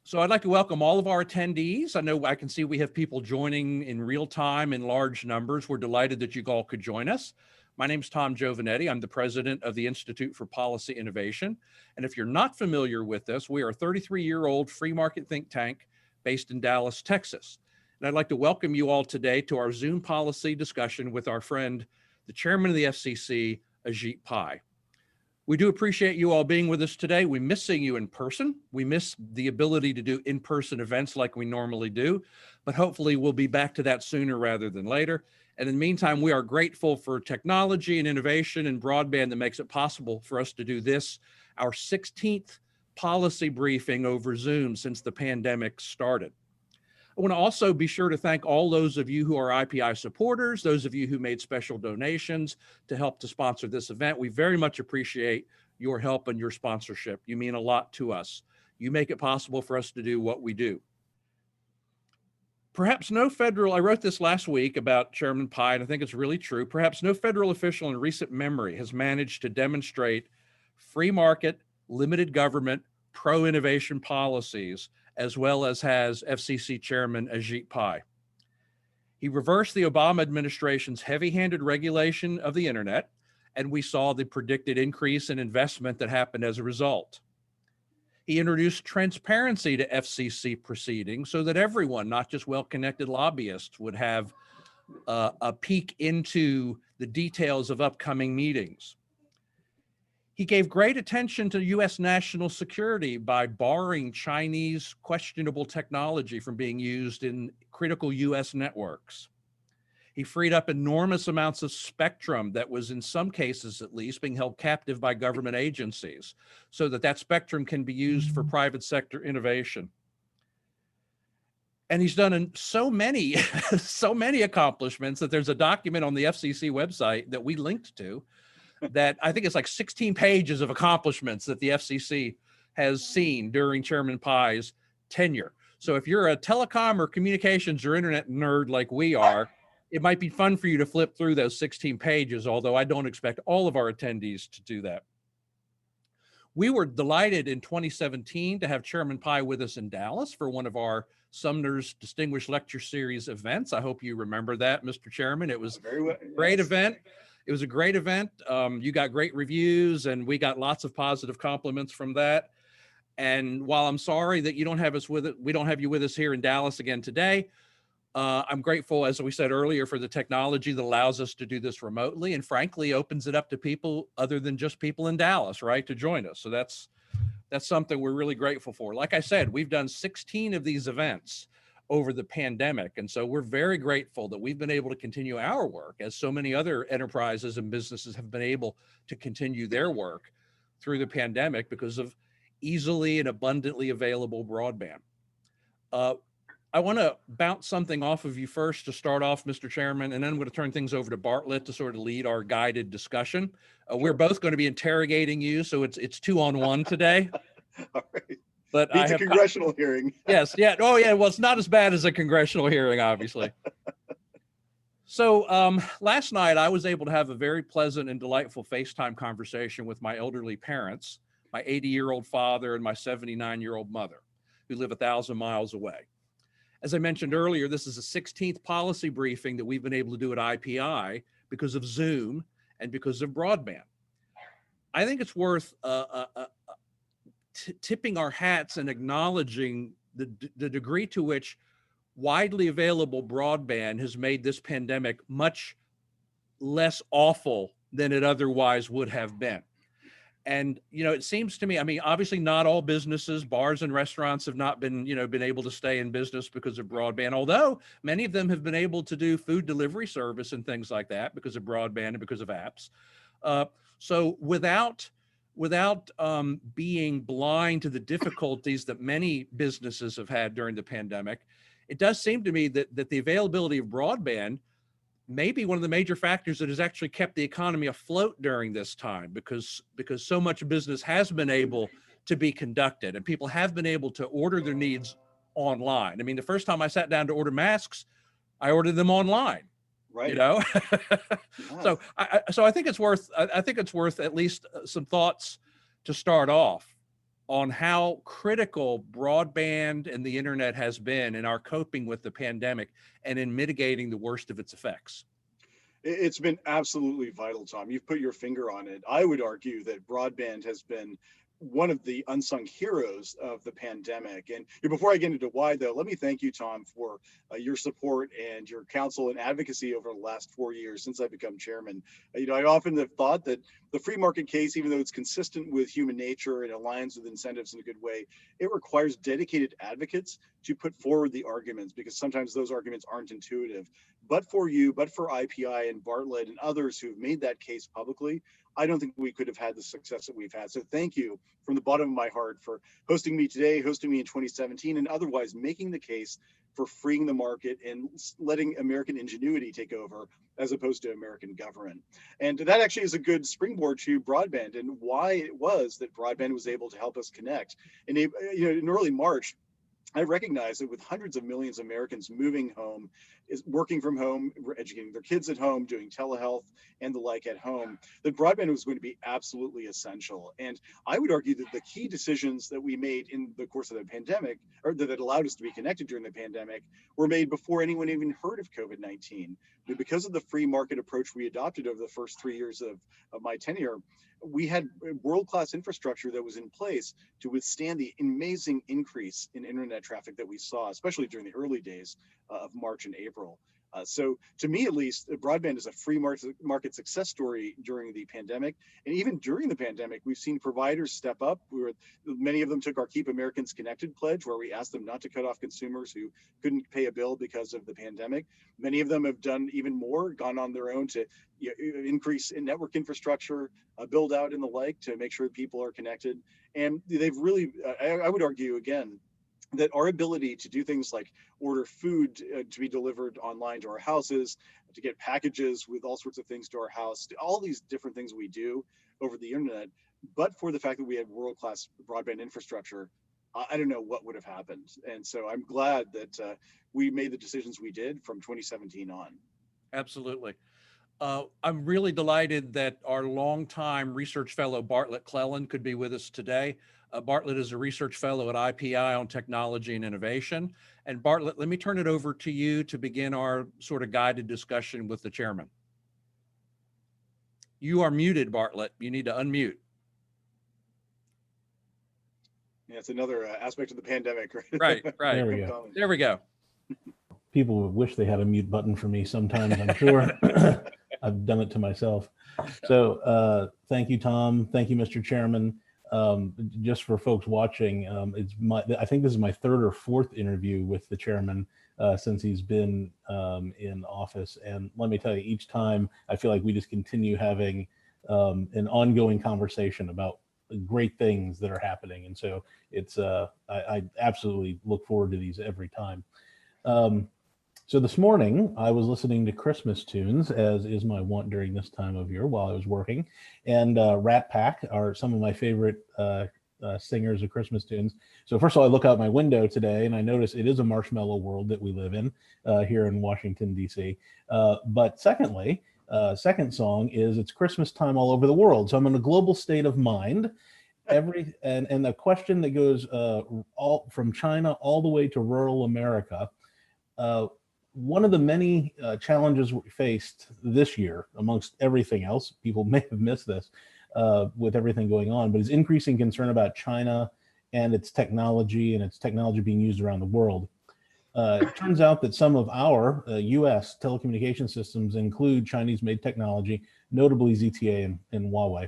So I'd like to welcome all of our attendees. I know I can see we have people joining in real time in large numbers. We're delighted that you all could join us. My name is Tom Giovanetti. I'm the president of the Institute for Policy Innovation. And if you're not familiar with us, we are a 33-year-old free market think tank based in Dallas, Texas. And I'd like to welcome you all today to our Zoom policy discussion with our friend, the chairman of the FCC, Ajit Pai. We do appreciate you all being with us today. We miss seeing you in person. We miss the ability to do in-person events like we normally do, but hopefully we'll be back to that sooner rather than later. And in the meantime, we are grateful for technology and innovation and broadband that makes it possible for us to do this, our 16th policy briefing over Zoom since the pandemic started. I want to also be sure to thank all those of you who are IPI supporters, those of you who made special donations to help to sponsor this event. We very much appreciate your help and your sponsorship. You mean a lot to us. You make it possible for us to do what we do. Perhaps no federal, I wrote this last week about Chairman Pai, and I think it's really true. Perhaps no federal official in recent memory has managed to demonstrate free market, limited government, pro-innovation policies as well as has FCC Chairman Ajit Pai. He reversed the Obama administration's heavy-handed regulation of the internet, and we saw the predicted increase in investment that happened as a result. He introduced transparency to FCC proceedings so that everyone, not just well-connected lobbyists, would have a peek into the details of upcoming meetings. He gave great attention to U.S. national security by barring Chinese questionable technology from being used in critical U.S. networks. He freed up enormous amounts of spectrum that was, in some cases at least, being held captive by government agencies so that that spectrum can be used for private sector innovation. And he's done so many accomplishments that there's a document on the FCC website that we linked to that I think it's like 16 pages of accomplishments that the FCC has seen during Chairman Pai's tenure. So if you're a telecom or communications or internet nerd like we are, it might be fun for you to flip through those 16 pages, although I don't expect all of our attendees to do that. We were delighted in 2017 to have Chairman Pai with us in Dallas for one of our Sumner's Distinguished Lecture Series events. I hope you remember that, Mr. Chairman. It was a great event. It was a great event. You got great reviews and we got lots of positive compliments from that. And while I'm sorry that you don't have us with it, we don't have you with us here in Dallas again today, I'm grateful, as we said earlier, for the technology that allows us to do this remotely and frankly opens it up to people other than just people in Dallas, right, to join us. So that's something we're really grateful for. Like I said, we've done 16 of these events over the pandemic. And so we're very grateful that we've been able to continue our work as so many other enterprises and businesses have been able to continue their work through the pandemic because of easily and abundantly available broadband. I want to bounce something off of you first to start off, Mr. Chairman, and then I'm going to turn things over to Bartlett to sort of lead our guided discussion. We're both going to be interrogating you, so it's 2-on-1 today. All right. But it's a congressional hearing. Yes, yeah. Oh, yeah. Well, it's not as bad as a congressional hearing, obviously. So last night, I was able to have a very pleasant and delightful FaceTime conversation with my elderly parents, my 80-year-old father and my 79-year-old mother, who live 1,000 miles away. As I mentioned earlier, this is the 16th policy briefing that we've been able to do at IPI because of Zoom and because of broadband. I think it's worth tipping our hats and acknowledging the degree to which widely available broadband has made this pandemic much less awful than it otherwise would have been. And, you know, it seems to me, I mean, obviously not all businesses, bars and restaurants have not been, been able to stay in business because of broadband, although many of them have been able to do food delivery service and things like that because of broadband and because of apps. So without being blind to the difficulties that many businesses have had during the pandemic, it does seem to me that the availability of broadband may be one of the major factors that has actually kept the economy afloat during this time because so much business has been able to be conducted and people have been able to order their needs online. I mean, the first time I sat down to order masks, I ordered them online. Right. Yeah. So I think it's worth at least some thoughts to start off. on how critical broadband and the internet has been in our coping with the pandemic and in mitigating the worst of its effects. It's been absolutely vital, Tom. You've put your finger on it. I would argue that broadband has been one of the unsung heroes of the pandemic. And before I get into why, though, let me thank you, Tom, for your support and your counsel and advocacy over the last 4 years since I've become chairman. I often have thought that the free market case, even though it's consistent with human nature and aligns with incentives in a good way, it requires dedicated advocates to put forward the arguments, because sometimes those arguments aren't intuitive. But for you, but for IPI and Bartlett and others who've made that case publicly, I don't think we could have had the success that we've had. So thank you from the bottom of my heart for hosting me today, hosting me in 2017, and otherwise making the case for freeing the market and letting American ingenuity take over as opposed to American government. And that actually is a good springboard to broadband and why it was that broadband was able to help us connect. And in early March, I recognize that with hundreds of millions of Americans moving home, is working from home, educating their kids at home, doing telehealth and the like at home, that broadband was going to be absolutely essential. And I would argue that the key decisions that we made in the course of the pandemic, or that allowed us to be connected during the pandemic, were made before anyone even heard of COVID-19. Because of the free market approach we adopted over the first 3 years of my tenure, we had world-class infrastructure that was in place to withstand the amazing increase in internet traffic that we saw, especially during the early days of March and April. So to me, at least, broadband is a free market success story during the pandemic. And even during the pandemic, we've seen providers step up. Many of them took our Keep Americans Connected pledge, where we asked them not to cut off consumers who couldn't pay a bill because of the pandemic. Many of them have done even more, gone on their own to increase in network infrastructure, build out and the like, to make sure that people are connected. And they've really, I would argue again, that our ability to do things like order food to be delivered online to our houses, to get packages with all sorts of things to our house, all these different things we do over the internet, but for the fact that we had world-class broadband infrastructure, I don't know what would have happened. And so I'm glad that we made the decisions we did from 2017 on. Absolutely. I'm really delighted that our longtime research fellow, Bartlett Cleland, could be with us today. Bartlett is a research fellow at IPI on technology and innovation. And Bartlett, let me turn it over to you to begin our sort of guided discussion with the chairman. You are muted, Bartlett. You need to unmute. Yeah, it's another aspect of the pandemic, right? Right. There we go. There we go. People would wish they had a mute button for me sometimes, I'm sure. I've done it to myself. So thank you, Tom. Thank you, Mr. Chairman. Just for folks watching, I think this is my third or fourth interview with the chairman since he's been in office. And let me tell you, each time I feel like we just continue having an ongoing conversation about great things that are happening. And so it's I absolutely look forward to these every time. So this morning I was listening to Christmas tunes, as is my wont during this time of year while I was working, and Rat Pack are some of my favorite singers of Christmas tunes. So first of all, I look out my window today and I notice it is a marshmallow world that we live in here in Washington, D.C. But secondly, second song is It's Christmas Time All Over the World. So I'm in a global state of mind. And the question that goes all from China all the way to rural America. One of the many challenges we faced this year, amongst everything else, people may have missed this with everything going on, but is increasing concern about China and its technology being used around the world. It turns out that some of our US telecommunication systems include Chinese-made technology, notably ZTE and Huawei.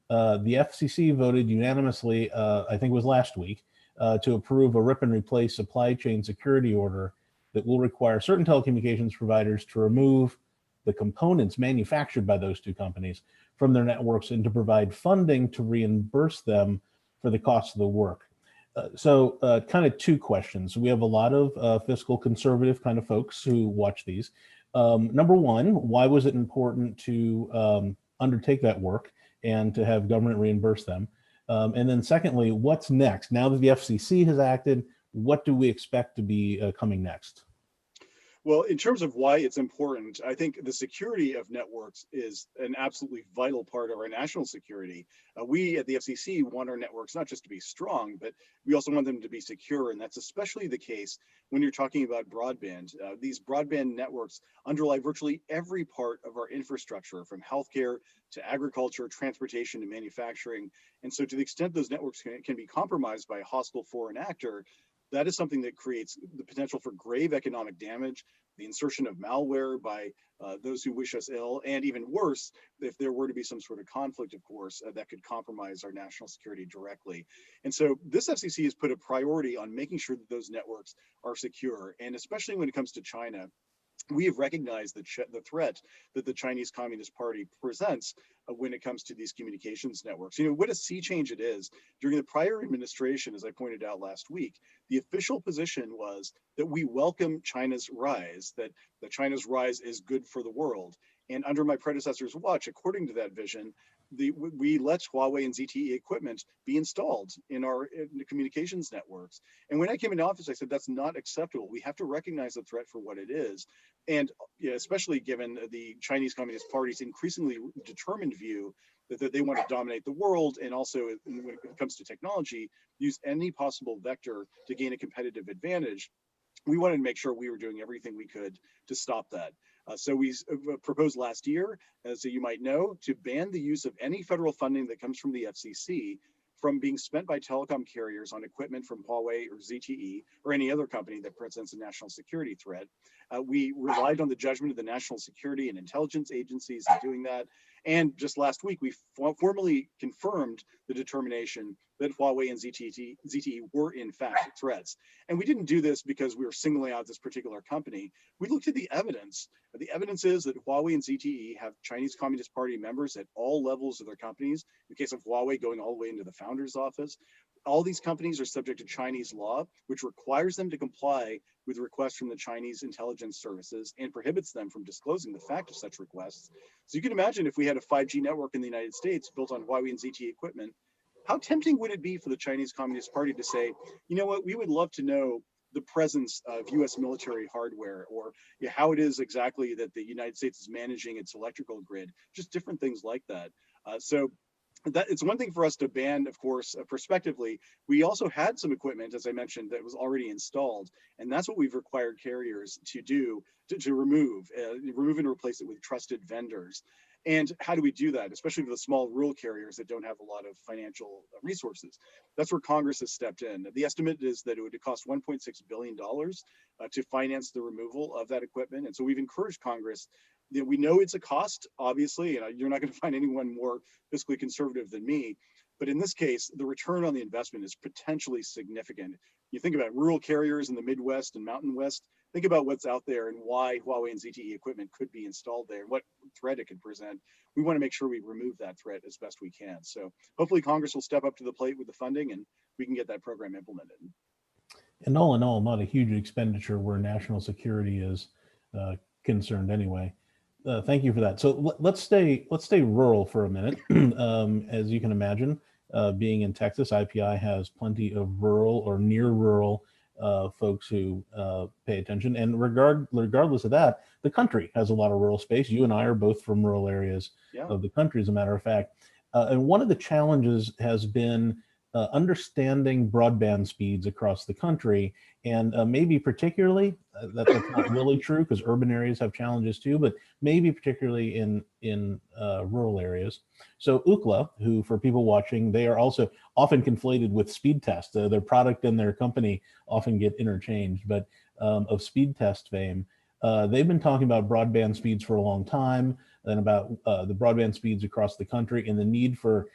The FCC voted unanimously, I think it was last week, to approve a rip and replace supply chain security order that will require certain telecommunications providers to remove the components manufactured by those two companies from their networks and to provide funding to reimburse them for the cost of the work. So kind of two questions. We have a lot of fiscal conservative kind of folks who watch these. Number one, why was it important to undertake that work and to have government reimburse them? And then secondly, what's next? Now that the FCC has acted, what do we expect to be coming next? Well, in terms of why it's important, I think the security of networks is an absolutely vital part of our national security. We at the FCC want our networks not just to be strong, but we also want them to be secure. And that's especially the case when you're talking about broadband. These broadband networks underlie virtually every part of our infrastructure, from healthcare to agriculture, transportation to manufacturing. And so to the extent those networks can be compromised by a hostile foreign actor, that is something that creates the potential for grave economic damage, the insertion of malware by those who wish us ill, and even worse, if there were to be some sort of conflict, of course, that could compromise our national security directly. And so this FCC has put a priority on making sure that those networks are secure, and especially when it comes to China. We have recognized the threat that the Chinese Communist Party presents when it comes to these communications networks. What a sea change it is. During the prior administration, as I pointed out last week, the official position was that we welcome China's rise, that China's rise is good for the world. And under my predecessor's watch, according to that vision, we let Huawei and ZTE equipment be installed in the communications networks. And when I came into office, I said, that's not acceptable. We have to recognize the threat for what it is. And especially given the Chinese Communist Party's increasingly determined view that they want to dominate the world, and also when it comes to technology, use any possible vector to gain a competitive advantage. We wanted to make sure we were doing everything we could to stop that. So we proposed last year, as you might know, to ban the use of any federal funding that comes from the FCC from being spent by telecom carriers on equipment from Huawei or ZTE or any other company that presents a national security threat. We relied on the judgment of the national security and intelligence agencies in doing that. And just last week, we formally confirmed the determination that Huawei and ZTE were in fact threats. And we didn't do this because we were singling out this particular company. We looked at the evidence. The evidence is that Huawei and ZTE have Chinese Communist Party members at all levels of their companies. In the case of Huawei, going all the way into the founder's office. All these companies are subject to Chinese law, which requires them to comply with requests from the Chinese intelligence services and prohibits them from disclosing the fact of such requests. So you can imagine if we had a 5G network in the United States built on Huawei and ZTE equipment, how tempting would it be for the Chinese Communist Party to say, you know what, we would love to know the presence of US military hardware, or how it is exactly that the United States is managing its electrical grid, just different things like that. So that it's one thing for us to ban, of course, prospectively. We also had some equipment, as I mentioned, that was already installed, and that's what we've required carriers to do, to remove and replace it with trusted vendors. And how do we do that, especially for the small rural carriers that don't have a lot of financial resources? That's where Congress has stepped in. The estimate is that it would cost $1.6 billion to finance the removal of that equipment. And so we've encouraged Congress. We know it's a cost, obviously, and you're not going to find anyone more fiscally conservative than me. But in this case, the return on the investment is potentially significant. You think about rural carriers in the Midwest and Mountain West, think about what's out there and why Huawei and ZTE equipment could be installed there and what threat it could present. We want to make sure we remove that threat as best we can. So hopefully Congress will step up to the plate with the funding and we can get that program implemented. And all in all, not a huge expenditure where national security is concerned anyway. Thank you for that. So let's stay rural for a minute. As you can imagine, being in Texas, IPI has plenty of rural or near rural folks who pay attention. And regardless of that, the country has a lot of rural space. You and I are both from rural areas of the country, as a matter of fact. And one of the challenges has been understanding broadband speeds across the country, and maybe particularly, that's not really true because urban areas have challenges too, but maybe particularly in rural areas. So Ookla, who for people watching, they are also often conflated with Speed Test. Their product and their company often get interchanged, but of Speed Test fame, they've been talking about broadband speeds for a long time, and about the broadband speeds across the country and the need for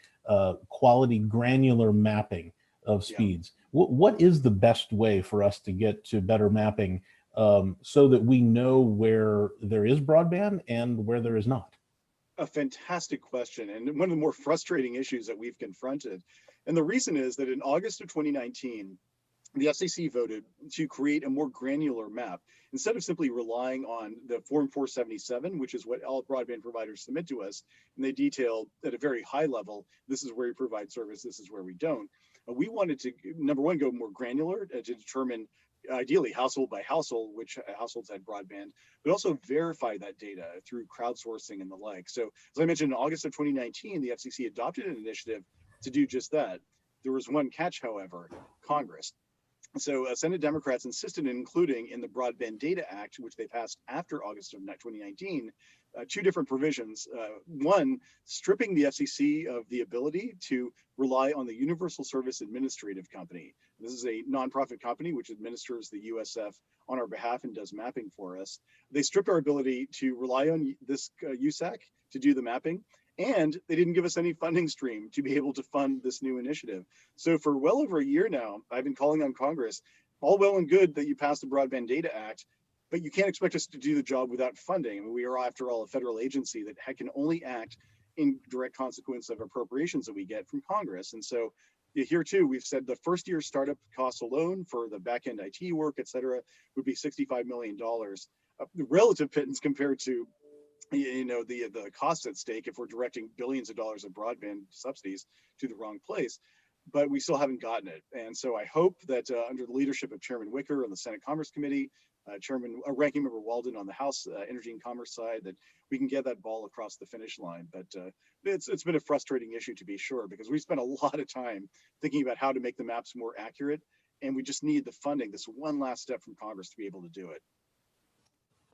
quality granular mapping of speeds. What is the best way for us to get to better mapping so that we know where there is broadband and where there is not? A fantastic question, and one of the more frustrating issues that we've confronted. And the reason is that in August of 2019, the FCC voted to create a more granular map. Instead of simply relying on the Form 477, which is what all broadband providers submit to us, and they detail at a very high level, this is where we provide service, this is where we don't. We wanted to, number one, go more granular to determine ideally household by household, which households had broadband, but also verify that data through crowdsourcing and the like. So as I mentioned, in August of 2019, the FCC adopted an initiative to do just that. There was one catch, however: Congress. So Senate Democrats insisted in including in the Broadband Data Act, which they passed after August of 2019, two different provisions. One, stripping the FCC of the ability to rely on the Universal Service Administrative Company. This is a nonprofit company which administers the USF on our behalf and does mapping for us. They stripped our ability to rely on this USAC to do the mapping, and they didn't give us any funding stream to be able to fund this new initiative. So for well over a year now, I've been calling on Congress, all well and good that you passed the Broadband Data Act, but you can't expect us to do the job without funding. I mean, we are, after all, a federal agency that can only act in direct consequence of appropriations that we get from Congress. And so here too, we've said the first year startup costs alone for the back-end IT work, et cetera, would be $65 million. The relative pittance compared to the costs at stake if we're directing billions of dollars of broadband subsidies to the wrong place, but we still haven't gotten it. And so I hope that under the leadership of Chairman Wicker on the Senate Commerce Committee, Ranking Member Walden on the House Energy and Commerce side, that we can get that ball across the finish line. But it's been a frustrating issue, to be sure, because we spent a lot of time thinking about how to make the maps more accurate, and we just need the funding, this one last step from Congress, to be able to do it.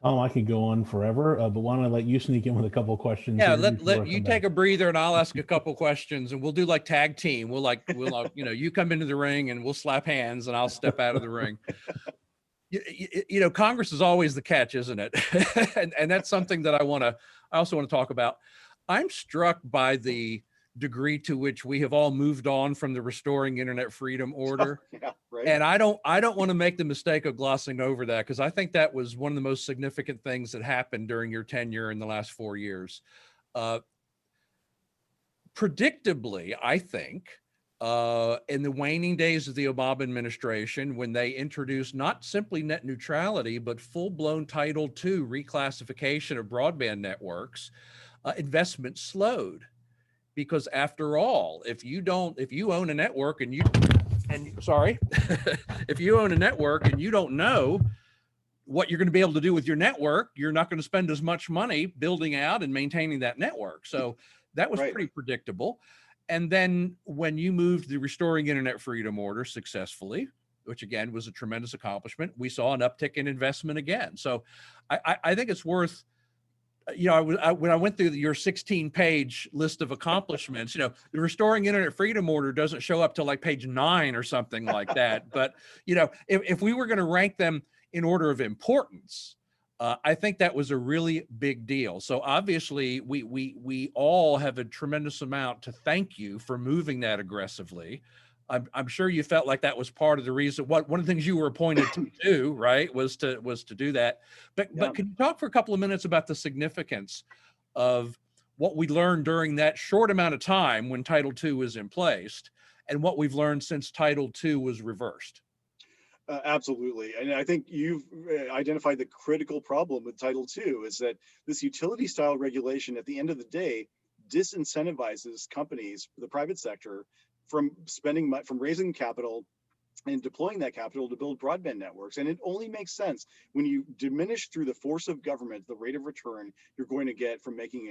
Tom, I could go on forever, but why don't I let you sneak in with a couple of questions? Yeah, here let you take a breather, and I'll ask a couple questions, and we'll do like tag team. We'll you come into the ring, and we'll slap hands, and I'll step out of the ring. Congress is always the catch, isn't it? and that's something that I also want to talk about. I'm struck by the degree to which we have all moved on from the Restoring Internet Freedom Order. Yeah, right. And I don't want to make the mistake of glossing over that, because I think that was one of the most significant things that happened during your tenure in the last 4 years. Predictably, I think, in the waning days of the Obama administration, when they introduced not simply net neutrality, but full-blown Title II reclassification of broadband networks, investment slowed. Because after all, if you own a network and if you own a network and you don't know what you're going to be able to do with your network, you're not going to spend as much money building out and maintaining that network. So that was pretty predictable. And then when you moved the Restoring Internet Freedom Order successfully, which again was a tremendous accomplishment, we saw an uptick in investment again. So I think it's worth, when I went through your 16-page list of accomplishments, the Restoring Internet Freedom Order doesn't show up till like page 9 or something like that. But, if we were going to rank them in order of importance, I think that was a really big deal. So obviously we all have a tremendous amount to thank you for moving that aggressively. I'm sure you felt like that was part of the reason. One of the things you were appointed to do, right, was to do that. But can you talk for a couple of minutes about the significance of what we learned during that short amount of time when Title II was in place, and what we've learned since Title II was reversed? Absolutely. And I think you've identified the critical problem with Title II, is that this utility style regulation at the end of the day disincentivizes companies, the private sector, from raising capital and deploying that capital to build broadband networks. And it only makes sense when you diminish through the force of government the rate of return you're going to get from making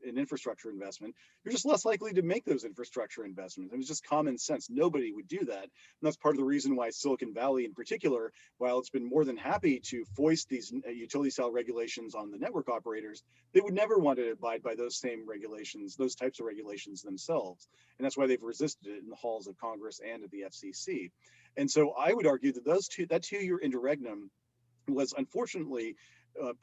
an infrastructure investment. You're just less likely to make those infrastructure investments. And it's just common sense. Nobody would do that. And that's part of the reason why Silicon Valley in particular, while it's been more than happy to foist these utility style regulations on the network operators, they would never want to abide by those same regulations, those types of regulations themselves. And that's why they've resisted it in the halls of Congress and at the FCC. And so I would argue that that 2-year interregnum was unfortunately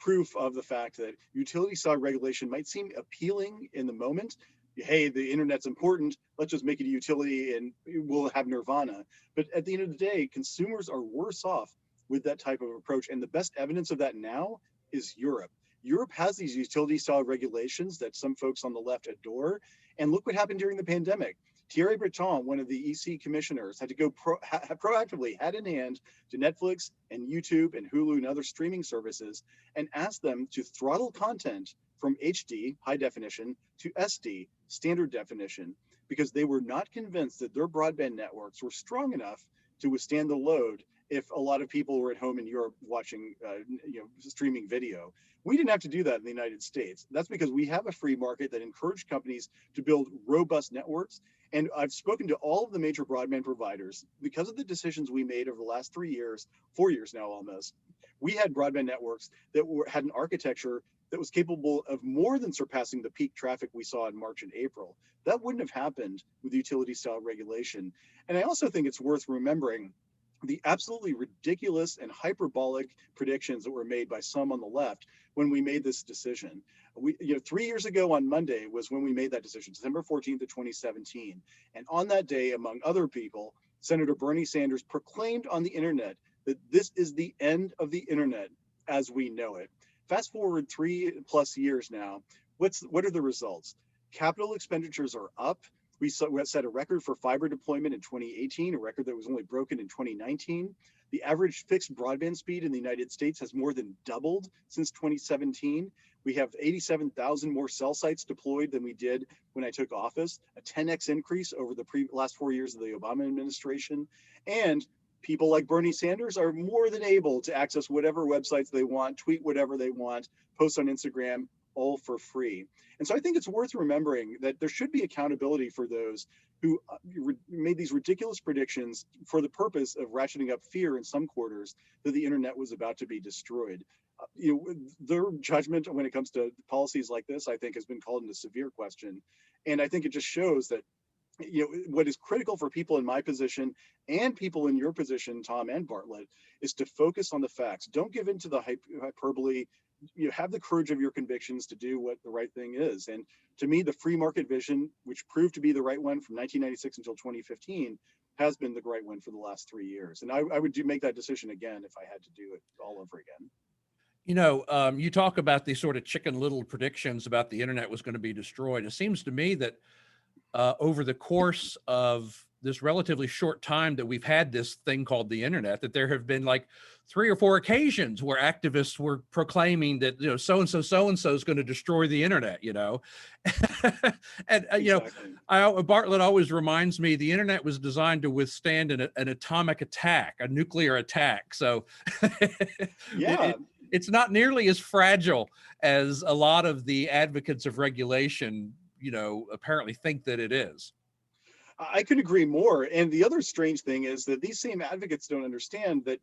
proof of the fact that utility style regulation might seem appealing in the moment. Hey, the internet's important, let's just make it a utility and we'll have nirvana. But at the end of the day, consumers are worse off with that type of approach. And the best evidence of that now is Europe. Europe has these utility style regulations that some folks on the left adore. And look what happened during the pandemic. Thierry Breton, one of the EC commissioners, had to go proactively, hand in hand, to Netflix and YouTube and Hulu and other streaming services and ask them to throttle content from HD, high definition, to SD, standard definition, because they were not convinced that their broadband networks were strong enough to withstand the load if a lot of people were at home in Europe watching, streaming video. We didn't have to do that in the United States. That's because we have a free market that encouraged companies to build robust networks. And I've spoken to all of the major broadband providers because of the decisions we made over the last 3 years, 4 years now almost. We had broadband networks that had an architecture that was capable of more than surpassing the peak traffic we saw in March and April. That wouldn't have happened with utility style regulation. And I also think it's worth remembering the absolutely ridiculous and hyperbolic predictions that were made by some on the left when we made this decision. 3 years ago on Monday was when we made that decision, December 14th of 2017. And on that day, among other people, Senator Bernie Sanders proclaimed on the internet that this is the end of the internet as we know it. Fast forward 3+ years now, what are the results? Capital expenditures are up. We set a record for fiber deployment in 2018, a record that was only broken in 2019. The average fixed broadband speed in the United States has more than doubled since 2017. We have 87,000 more cell sites deployed than we did when I took office, a 10x increase over the last 4 years of the Obama administration. And people like Bernie Sanders are more than able to access whatever websites they want, tweet whatever they want, post on Instagram, all for free. And so I think it's worth remembering that there should be accountability for those who made these ridiculous predictions for the purpose of ratcheting up fear in some quarters that the internet was about to be destroyed. Their judgment when it comes to policies like this, I think, has been called into severe question. And I think it just shows that what is critical for people in my position and people in your position, Tom and Bartlett, is to focus on the facts. Don't give in to the hyperbole. You have the courage of your convictions to do what the right thing is. And to me, the free market vision, which proved to be the right one from 1996 until 2015, has been the right one for the last 3 years. And I would make that decision again if I had to do it all over again. You talk about these sort of Chicken Little predictions about the internet was going to be destroyed. It seems to me that over the course of this relatively short time that we've had this thing called the internet, that there have been like 3 or 4 occasions where activists were proclaiming that, so-and-so is going to destroy the internet, and, Exactly. Bartlett always reminds me the internet was designed to withstand an atomic attack, a nuclear attack. So Yeah. it's not nearly as fragile as a lot of the advocates of regulation apparently think that it is. I could agree more. And the other strange thing is that these same advocates don't understand that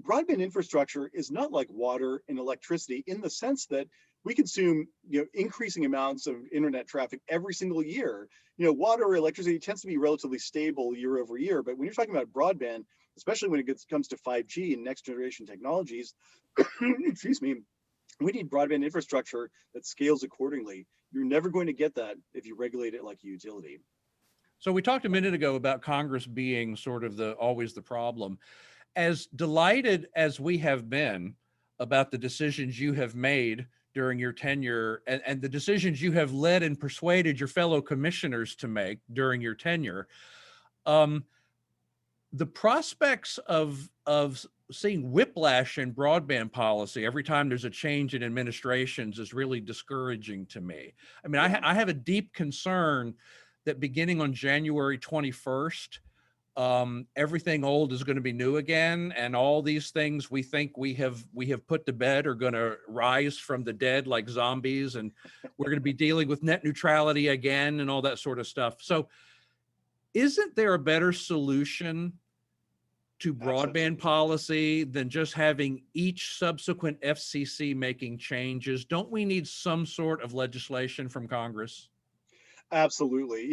broadband infrastructure is not like water and electricity in the sense that we consume increasing amounts of internet traffic every single year. Water or electricity tends to be relatively stable year over year. But when you're talking about broadband, especially when it comes to 5G and next generation technologies, excuse me, we need broadband infrastructure that scales accordingly. You're never going to get that if you regulate it like a utility. So we talked a minute ago about Congress being sort of always the problem. As delighted as we have been about the decisions you have made during your tenure and the decisions you have led and persuaded your fellow commissioners to make during your tenure, the prospects of seeing whiplash in broadband policy every time there's a change in administrations is really discouraging to me. I mean, I have a deep concern that beginning on January 21st, everything old is going to be new again, and all these things we think we have put to bed are going to rise from the dead like zombies, and we're going to be dealing with net neutrality again and all that sort of stuff. So isn't there a better solution to broadband policy than just having each subsequent FCC making changes? Don't we need some sort of legislation from Congress? Absolutely.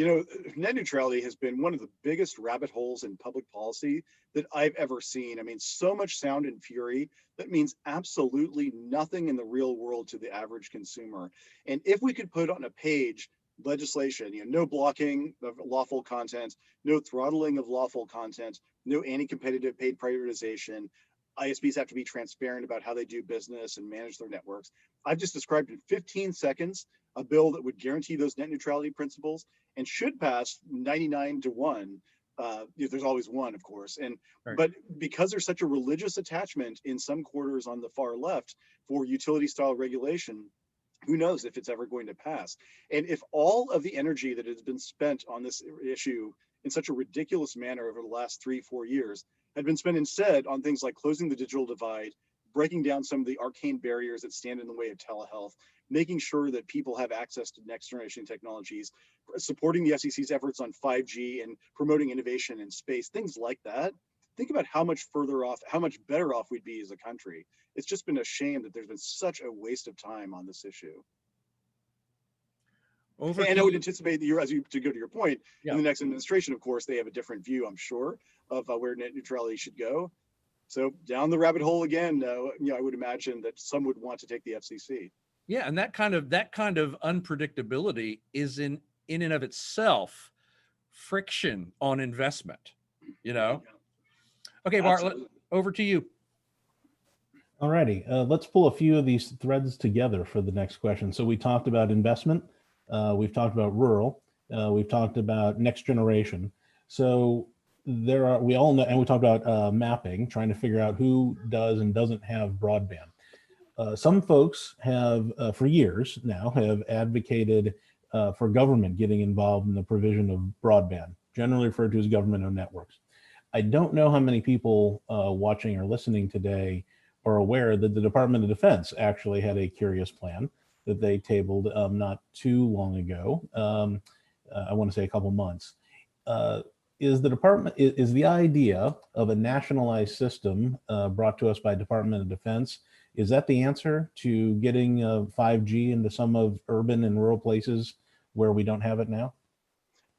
Net neutrality has been one of the biggest rabbit holes in public policy that I've ever seen. I mean, so much sound and fury that means absolutely nothing in the real world to the average consumer. And if we could put on a page legislation, no blocking of lawful content, no throttling of lawful content, no anti-competitive paid prioritization, ISPs have to be transparent about how they do business and manage their networks. I've just described in 15 seconds a bill that would guarantee those net neutrality principles and should pass 99-1. There's always one, of course. And right. But because there's such a religious attachment in some quarters on the far left for utility style regulation, who knows if it's ever going to pass. And if all of the energy that has been spent on this issue in such a ridiculous manner over the last 3-4 years had been spent instead on things like closing the digital divide, breaking down some of the arcane barriers that stand in the way of telehealth, making sure that people have access to next generation technologies, supporting the FCC's efforts on 5G and promoting innovation in space, things like that. Think about how much further off, how much better off we'd be as a country. It's just been a shame that there's been such a waste of time on this issue. And I would anticipate that to go to your point, in the next administration, of course, they have a different view, I'm sure, of where net neutrality should go. So down the rabbit hole again, I would imagine that some would want to take the FCC. Yeah, and that kind of unpredictability is in and of itself friction on investment. Okay, Bart, over to you. All righty, let's pull a few of these threads together for the next question. So we talked about investment, we've talked about rural, we've talked about next generation. So we all know, and we talked about mapping, trying to figure out who does and doesn't have broadband. Some folks have, for years now, have advocated for government getting involved in the provision of broadband, generally referred to as government-owned networks. I don't know how many people watching or listening today are aware that the Department of Defense actually had a curious plan that they tabled not too long ago. I want to say a couple months. Is the idea of a nationalized system brought to us by Department of Defense, is that the answer to getting 5G into some of urban and rural places where we don't have it now?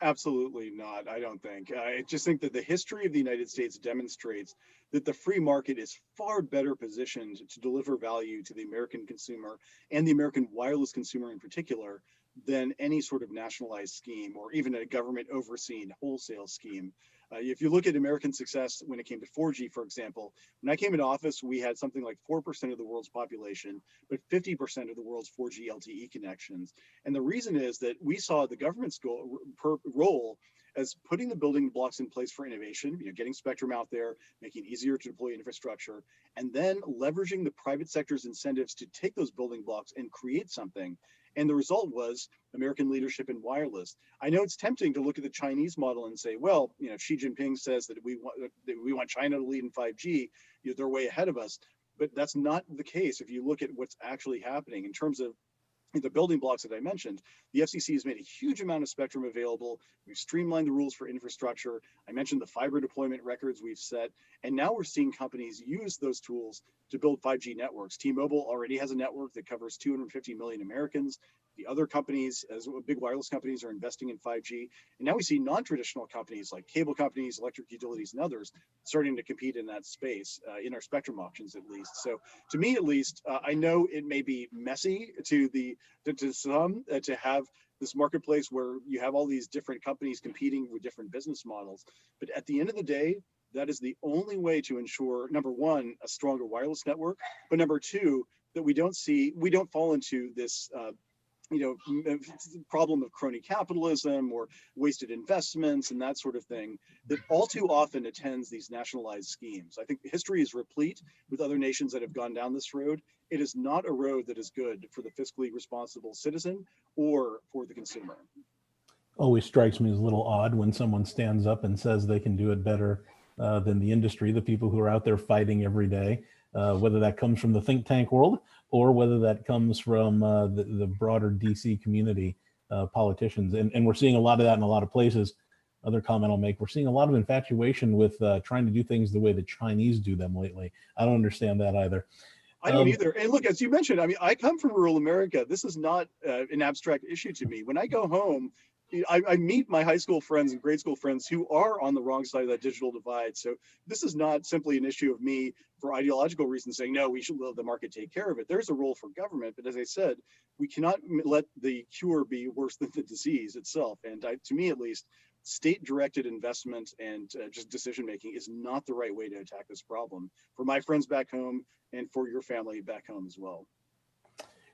Absolutely not, I don't think. I just think that the history of the United States demonstrates that the free market is far better positioned to deliver value to the American consumer and the American wireless consumer in particular than any sort of nationalized scheme or even a government overseen wholesale scheme. If you look at American success when it came to 4G, for example, when I came into office, we had something like 4% of the world's population, but 50% of the world's 4G LTE connections. And the reason is that we saw the government's role as putting the building blocks in place for innovation, getting spectrum out there, making it easier to deploy infrastructure, and then leveraging the private sector's incentives to take those building blocks and create something. And the result was American leadership in wireless. I know it's tempting to look at the Chinese model and say, well, Xi Jinping says that we want China to lead in 5G. They're way ahead of us. But that's not the case if you look at what's actually happening in terms of the building blocks that I mentioned. The FCC has made a huge amount of spectrum available. We've streamlined the rules for infrastructure. I mentioned the fiber deployment records we've set, and now we're seeing companies use those tools to build 5G networks. T-Mobile already has a network that covers 250 million Americans. The other companies, as big wireless companies, are investing in 5G. And now we see non-traditional companies like cable companies, electric utilities, and others starting to compete in that space, in our spectrum auctions at least. So to me, at least, I know it may be messy to some to have this marketplace where you have all these different companies competing with different business models. But at the end of the day, that is the only way to ensure, number one, a stronger wireless network, but number two, that we don't fall into this problem of crony capitalism or wasted investments and that sort of thing that all too often attends these nationalized schemes. I think history is replete with other nations that have gone down this road. It is not a road that is good for the fiscally responsible citizen or for the consumer. Always strikes me as a little odd when someone stands up and says they can do it better than the industry, the people who are out there fighting every day, whether that comes from the think tank world or whether that comes from the broader DC community politicians. And we're seeing a lot of that in a lot of places. Other comment I'll make, we're seeing a lot of infatuation with trying to do things the way the Chinese do them lately. I don't understand that either. I don't either. And look, as you mentioned, I mean, I come from rural America. This is not an abstract issue to me. When I go home, I meet my high school friends and grade school friends who are on the wrong side of that digital divide. So this is not simply an issue of me for ideological reasons saying, no, we should let the market take care of it. There's a role for government. But as I said, we cannot let the cure be worse than the disease itself. And to me, at least, state-directed investment and just decision-making is not the right way to attack this problem for my friends back home and for your family back home as well.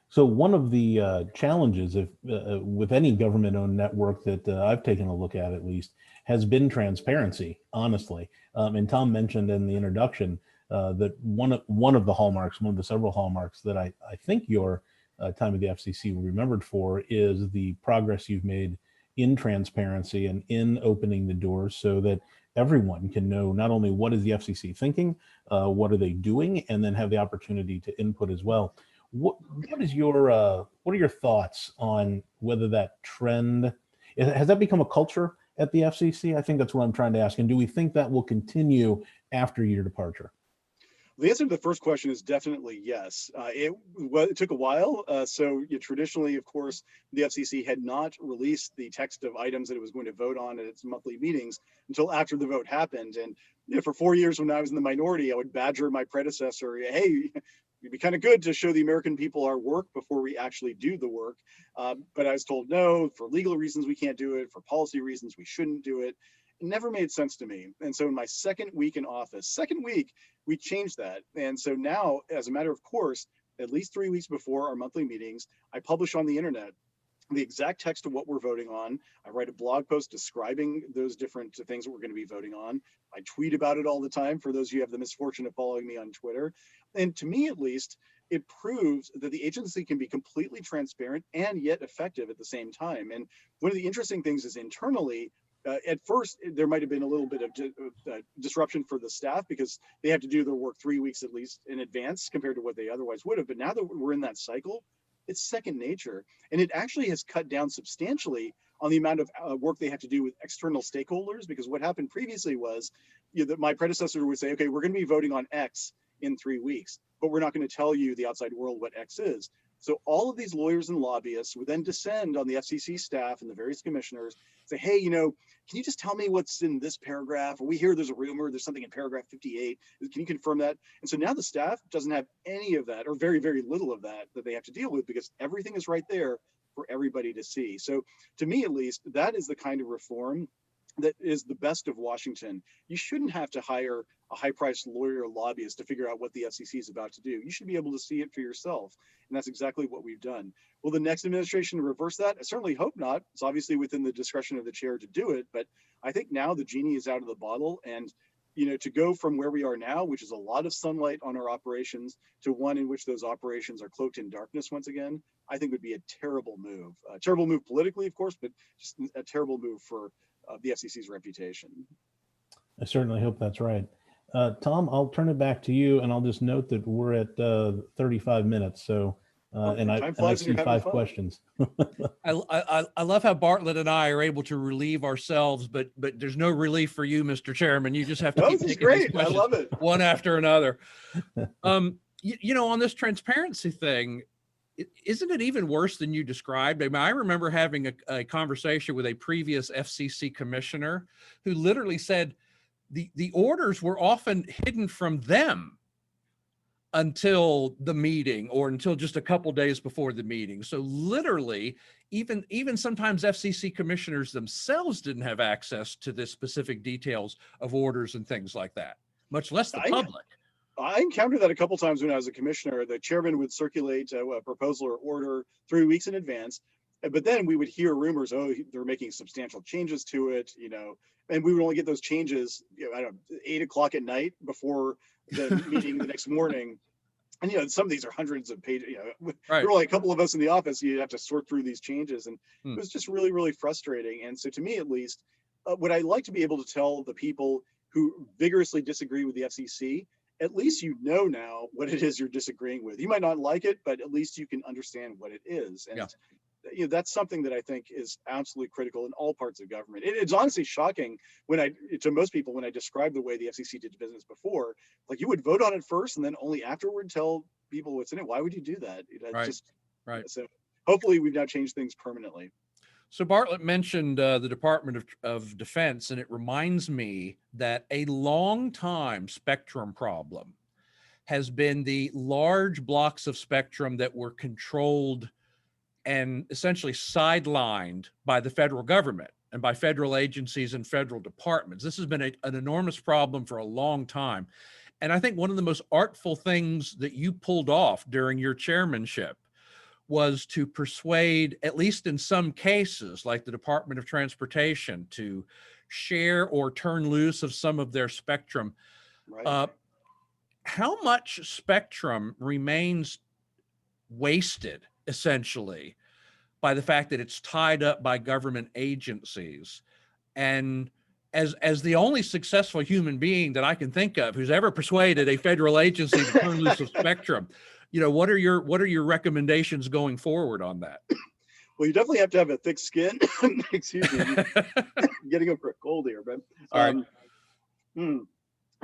So one of the challenges with any government-owned network that I've taken a look at least, has been transparency, honestly. And Tom mentioned in the introduction that one of the hallmarks, one of the several hallmarks that I think your time at the FCC will be remembered for is the progress you've made in transparency and in opening the doors so that everyone can know not only what is the FCC thinking, what are they doing, and then have the opportunity to input as well. What are your thoughts on whether that trend has that become a culture at the FCC? I think that's what I'm trying to ask. And do we think that will continue after your departure? The answer to the first question is definitely yes. It took a while. Traditionally, of course, the FCC had not released the text of items that it was going to vote on at its monthly meetings until after the vote happened. And for 4 years when I was in the minority, I would badger my predecessor, hey, it'd be kind of good to show the American people our work before we actually do the work. But I was told, no, for legal reasons, we can't do it. For policy reasons, we shouldn't do it. It never made sense to me. And so in my second week in office, we changed that. And so now, as a matter of course, at least 3 weeks before our monthly meetings, I publish on the internet the exact text of what we're voting on. I write a blog post describing those different things that we're going to be voting on. I tweet about it all the time for those of you who have the misfortune of following me on Twitter. And to me, at least, it proves that the agency can be completely transparent and yet effective at the same time. And one of the interesting things is internally, at first, there might have been a little bit of disruption for the staff because they have to do their work 3 weeks at least in advance compared to what they otherwise would have. But now that we're in that cycle, it's second nature. And it actually has cut down substantially on the amount of work they have to do with external stakeholders, because what happened previously was that my predecessor would say, okay, we're going to be voting on X in 3 weeks, but we're not going to tell you, the outside world, what X is. So all of these lawyers and lobbyists would then descend on the FCC staff and the various commissioners, say, hey, can you just tell me what's in this paragraph? Or we hear there's a rumor, there's something in paragraph 58. Can you confirm that? And so now the staff doesn't have any of that, or very, very little of that they have to deal with, because everything is right there for everybody to see. So to me, at least, that is the kind of reform that is the best of Washington. You shouldn't have to hire a high-priced lawyer or lobbyist to figure out what the FCC is about to do. You should be able to see it for yourself. And that's exactly what we've done. Will the next administration reverse that? I certainly hope not. It's obviously within the discretion of the chair to do it. But I think now the genie is out of the bottle. And to go from where we are now, which is a lot of sunlight on our operations, to one in which those operations are cloaked in darkness once again, I think would be a terrible move. A terrible move politically, of course, but just a terrible move for the FCC's reputation. I certainly hope that's right. Tom, I'll turn it back to you, and I'll just note that we're at 35 minutes. So, and I see 5 questions. I love how Bartlett and I are able to relieve ourselves, but there's no relief for you, Mr. Chairman. You just have to keep this is taking these great. I questions love it. one after another. On this transparency thing, isn't it even worse than you described? I mean, I remember having a conversation with a previous FCC commissioner who literally said the orders were often hidden from them until the meeting or until just a couple days before the meeting. So literally, even sometimes FCC commissioners themselves didn't have access to the specific details of orders and things like that, much less the public. I encountered that a couple times when I was a commissioner. The chairman would circulate a proposal or order 3 weeks in advance, but then we would hear rumors, oh, they're making substantial changes to it, and we would only get those changes, I don't know, 8 o'clock at night before the meeting the next morning. And some of these are hundreds of pages. Right. There were only a couple of us in the office. You have to sort through these changes, and it was just really, really frustrating. And so, to me, at least, what I like to be able to tell the people who vigorously disagree with the FCC, at least now what it is you're disagreeing with. You might not like it, but at least you can understand what it is. And that's something that I think is absolutely critical in all parts of government. It's honestly shocking to most people when I describe the way the FCC did business before. Like, you would vote on it first and then only afterward tell people what's in it. Why would you do that? Right. So hopefully we've now changed things permanently. So Bartlett mentioned the Department of Defense, and it reminds me that a long time spectrum problem has been the large blocks of spectrum that were controlled and essentially sidelined by the federal government and by federal agencies and federal departments. This has been an enormous problem for a long time. And I think one of the most artful things that you pulled off during your chairmanship was to persuade, at least in some cases, like the Department of Transportation, to share or turn loose of some of their spectrum. Right. How much spectrum remains wasted, essentially, by the fact that it's tied up by government agencies. And as the only successful human being that I can think of who's ever persuaded a federal agency to turn loose of spectrum, what are your recommendations going forward on that? Well, you definitely have to have a thick skin. Excuse me, getting over a cold here, but no,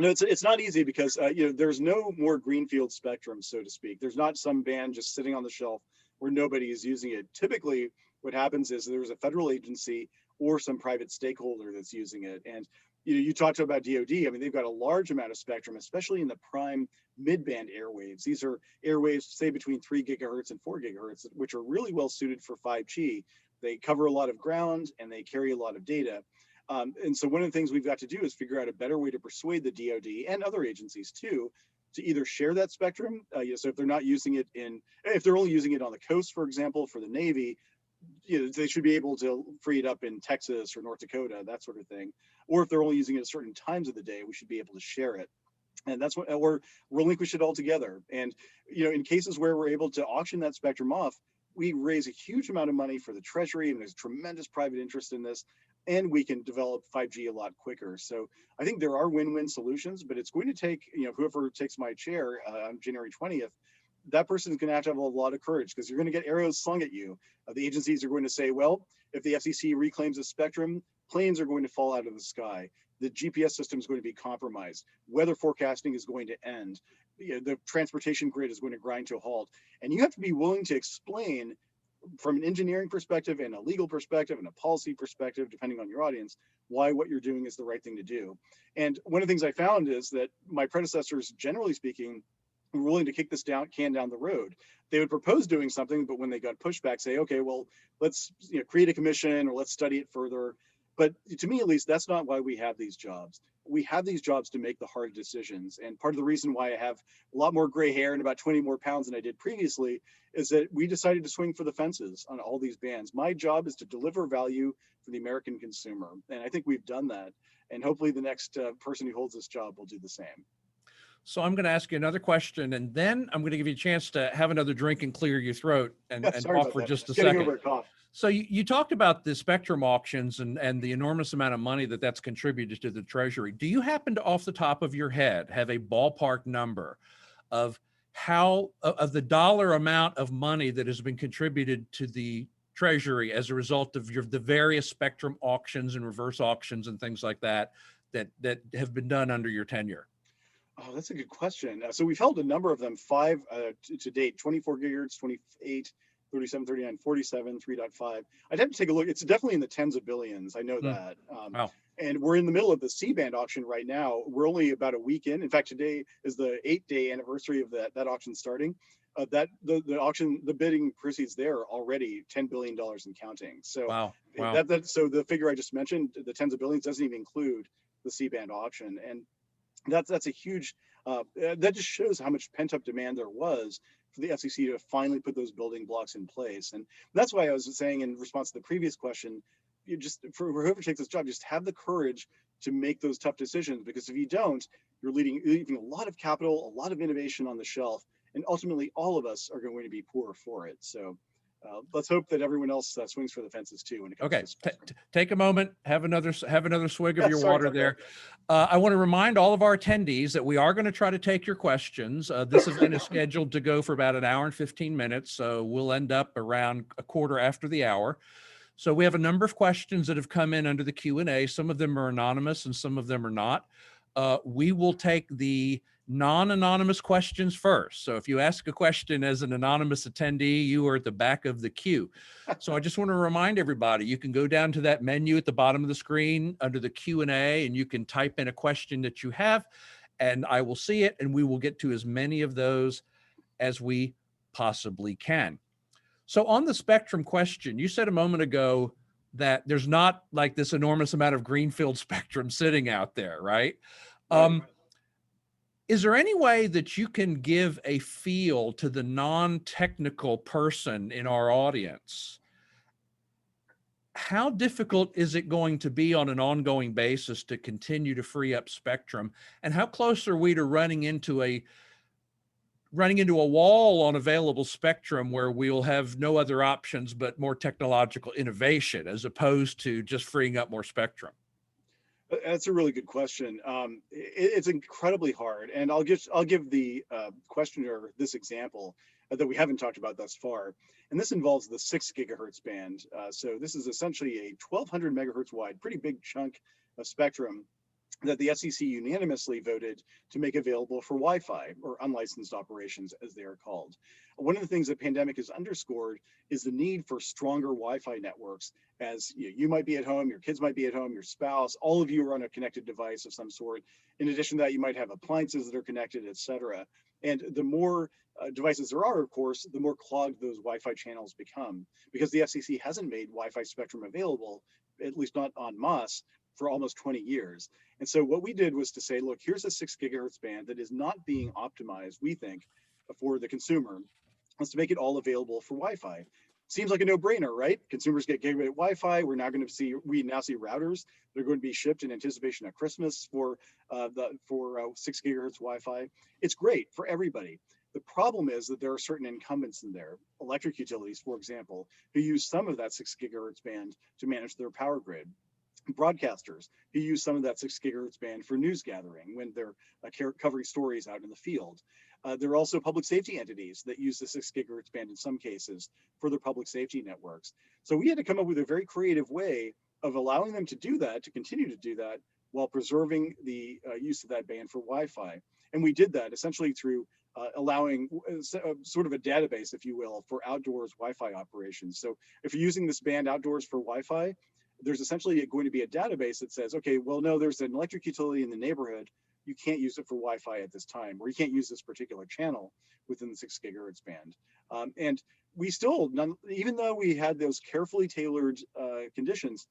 it's not easy because there's no more greenfield spectrum, so to speak. There's not some band just sitting on the shelf where nobody is using it. Typically, what happens is there's a federal agency or some private stakeholder that's using it. And you talked about DoD. I mean, they've got a large amount of spectrum, especially in the prime mid-band airwaves. These are airwaves, say, between 3 gigahertz and 4 gigahertz, which are really well suited for 5G. They cover a lot of ground and they carry a lot of data. And so one of the things we've got to do is figure out a better way to persuade the DoD and other agencies too, to either share that spectrum. So if they're not using it if they're only using it on the coast, for example, for the Navy, they should be able to free it up in Texas or North Dakota, that sort of thing. Or if they're only using it at certain times of the day, we should be able to share it. And that's what, or relinquish it altogether. And, in cases where we're able to auction that spectrum off, we raise a huge amount of money for the Treasury, and there's tremendous private interest in this, and we can develop 5G a lot quicker. So I think there are win-win solutions, but it's going to take, whoever takes my chair on January 20th, that person is going to have a lot of courage, because you're going to get arrows slung at you. The agencies are going to say, well, if the FCC reclaims the spectrum, planes are going to fall out of the sky. The GPS system is going to be compromised. Weather forecasting is going to end. The transportation grid is going to grind to a halt. And you have to be willing to explain from an engineering perspective and a legal perspective and a policy perspective, depending on your audience, why what you're doing is the right thing to do. And one of the things I found is that my predecessors, generally speaking, were willing to kick this can down the road. They would propose doing something, but when they got pushback, say, okay, well, let's create a commission or let's study it further. But to me, at least, that's not why we have these jobs. We have these jobs to make the hard decisions. And part of the reason why I have a lot more gray hair and about 20 more pounds than I did previously is that we decided to swing for the fences on all these bands. My job is to deliver value for the American consumer. And I think we've done that. And hopefully the next person who holds this job will do the same. So I'm going to ask you another question, and then I'm going to give you a chance to have another drink and clear your throat and talk for just a second. Over a cough. So you talked about the spectrum auctions and the enormous amount of money that's contributed to the Treasury. Do you happen to, off the top of your head, have a ballpark number of the dollar amount of money that has been contributed to the Treasury as a result of the various spectrum auctions and reverse auctions and things like that have been done under your tenure? Oh, that's a good question. So we've held a number of them, 5 to date, 24 gigahertz, 28, 37, 39, 47, 3.5. I'd have to take a look. It's definitely in the tens of billions. I know that. Wow. And we're in the middle of the C-band auction right now. We're only about a week in. In fact, today is the 8-day anniversary of that auction starting. The auction, the bidding proceeds there already $10 billion and counting. So wow. So the figure I just mentioned, the tens of billions, doesn't even include the C-band auction. And that's a huge, that just shows how much pent up demand there was for the FCC to finally put those building blocks in place. And that's why I was saying in response to the previous question, for whoever takes this job, just have the courage to make those tough decisions, because if you don't, you're leaving a lot of capital, a lot of innovation on the shelf, and ultimately all of us are going to be poorer for it. So let's hope that everyone else swings for the fences too. When it comes to take a moment, have another swig of your water there. I want to remind all of our attendees that we are going to try to take your questions. This event is scheduled to go for about an hour and 15 minutes, so we'll end up around a quarter after the hour. So we have a number of questions that have come in under the Q&A. Some of them are anonymous and some of them are not. We will take the non-anonymous questions first. So if you ask a question as an anonymous attendee, you are at the back of the queue. So I just want to remind everybody, you can go down to that menu at the bottom of the screen under the Q&A, and you can type in a question that you have, and I will see it, and we will get to as many of those as we possibly can. So on the spectrum question, you said a moment ago that there's not like this enormous amount of greenfield spectrum sitting out there, right? Is there any way that you can give a feel to the non-technical person in our audience? How difficult is it going to be on an ongoing basis to continue to free up spectrum? And how close are we to running into a running into a wall on available spectrum where we'll have no other options but more technological innovation as opposed to just freeing up more spectrum? That's a really good question. It's incredibly hard, and I'll give the questioner this example that we haven't talked about thus far, and this involves the 6 gigahertz band. So this is essentially a 1,200 megahertz wide, pretty big chunk of spectrum that the FCC unanimously voted to make available for Wi-Fi, or unlicensed operations as they are called. One of the things that pandemic has underscored is the need for stronger Wi-Fi networks, as you might be at home, your kids might be at home, your spouse, all of you are on a connected device of some sort. In addition to that, you might have appliances that are connected, et cetera. And the more devices there are, of course, the more clogged those Wi-Fi channels become, because the FCC hasn't made Wi-Fi spectrum available, at least not en masse, for almost 20 years. And so what we did was to say, look, here's a 6 gigahertz band that is not being optimized, we think, for the consumer. Let's make it all available for Wi-Fi. Seems like a no-brainer, right? Consumers get gigabit Wi-Fi. We now see routers that are going to be shipped in anticipation of Christmas for 6 gigahertz Wi-Fi. It's great for everybody. The problem is that there are certain incumbents in there, electric utilities, for example, who use some of that 6 gigahertz band to manage their power grid. Broadcasters who use some of that 6 gigahertz band for news gathering when they're covering stories out in the field. There are also public safety entities that use the 6 gigahertz band in some cases for their public safety networks. So we had to come up with a very creative way of allowing them to do that, to continue to do that, while preserving the use of that band for Wi-Fi. And we did that essentially through allowing sort of a database, if you will, for outdoors Wi-Fi operations. So if you're using this band outdoors for Wi-Fi, there's essentially going to be a database that says, okay, well, no, there's an electric utility in the neighborhood. You can't use it for Wi-Fi at this time, or you can't use this particular channel within the 6 gigahertz band. And we still, even though we had those carefully tailored conditions,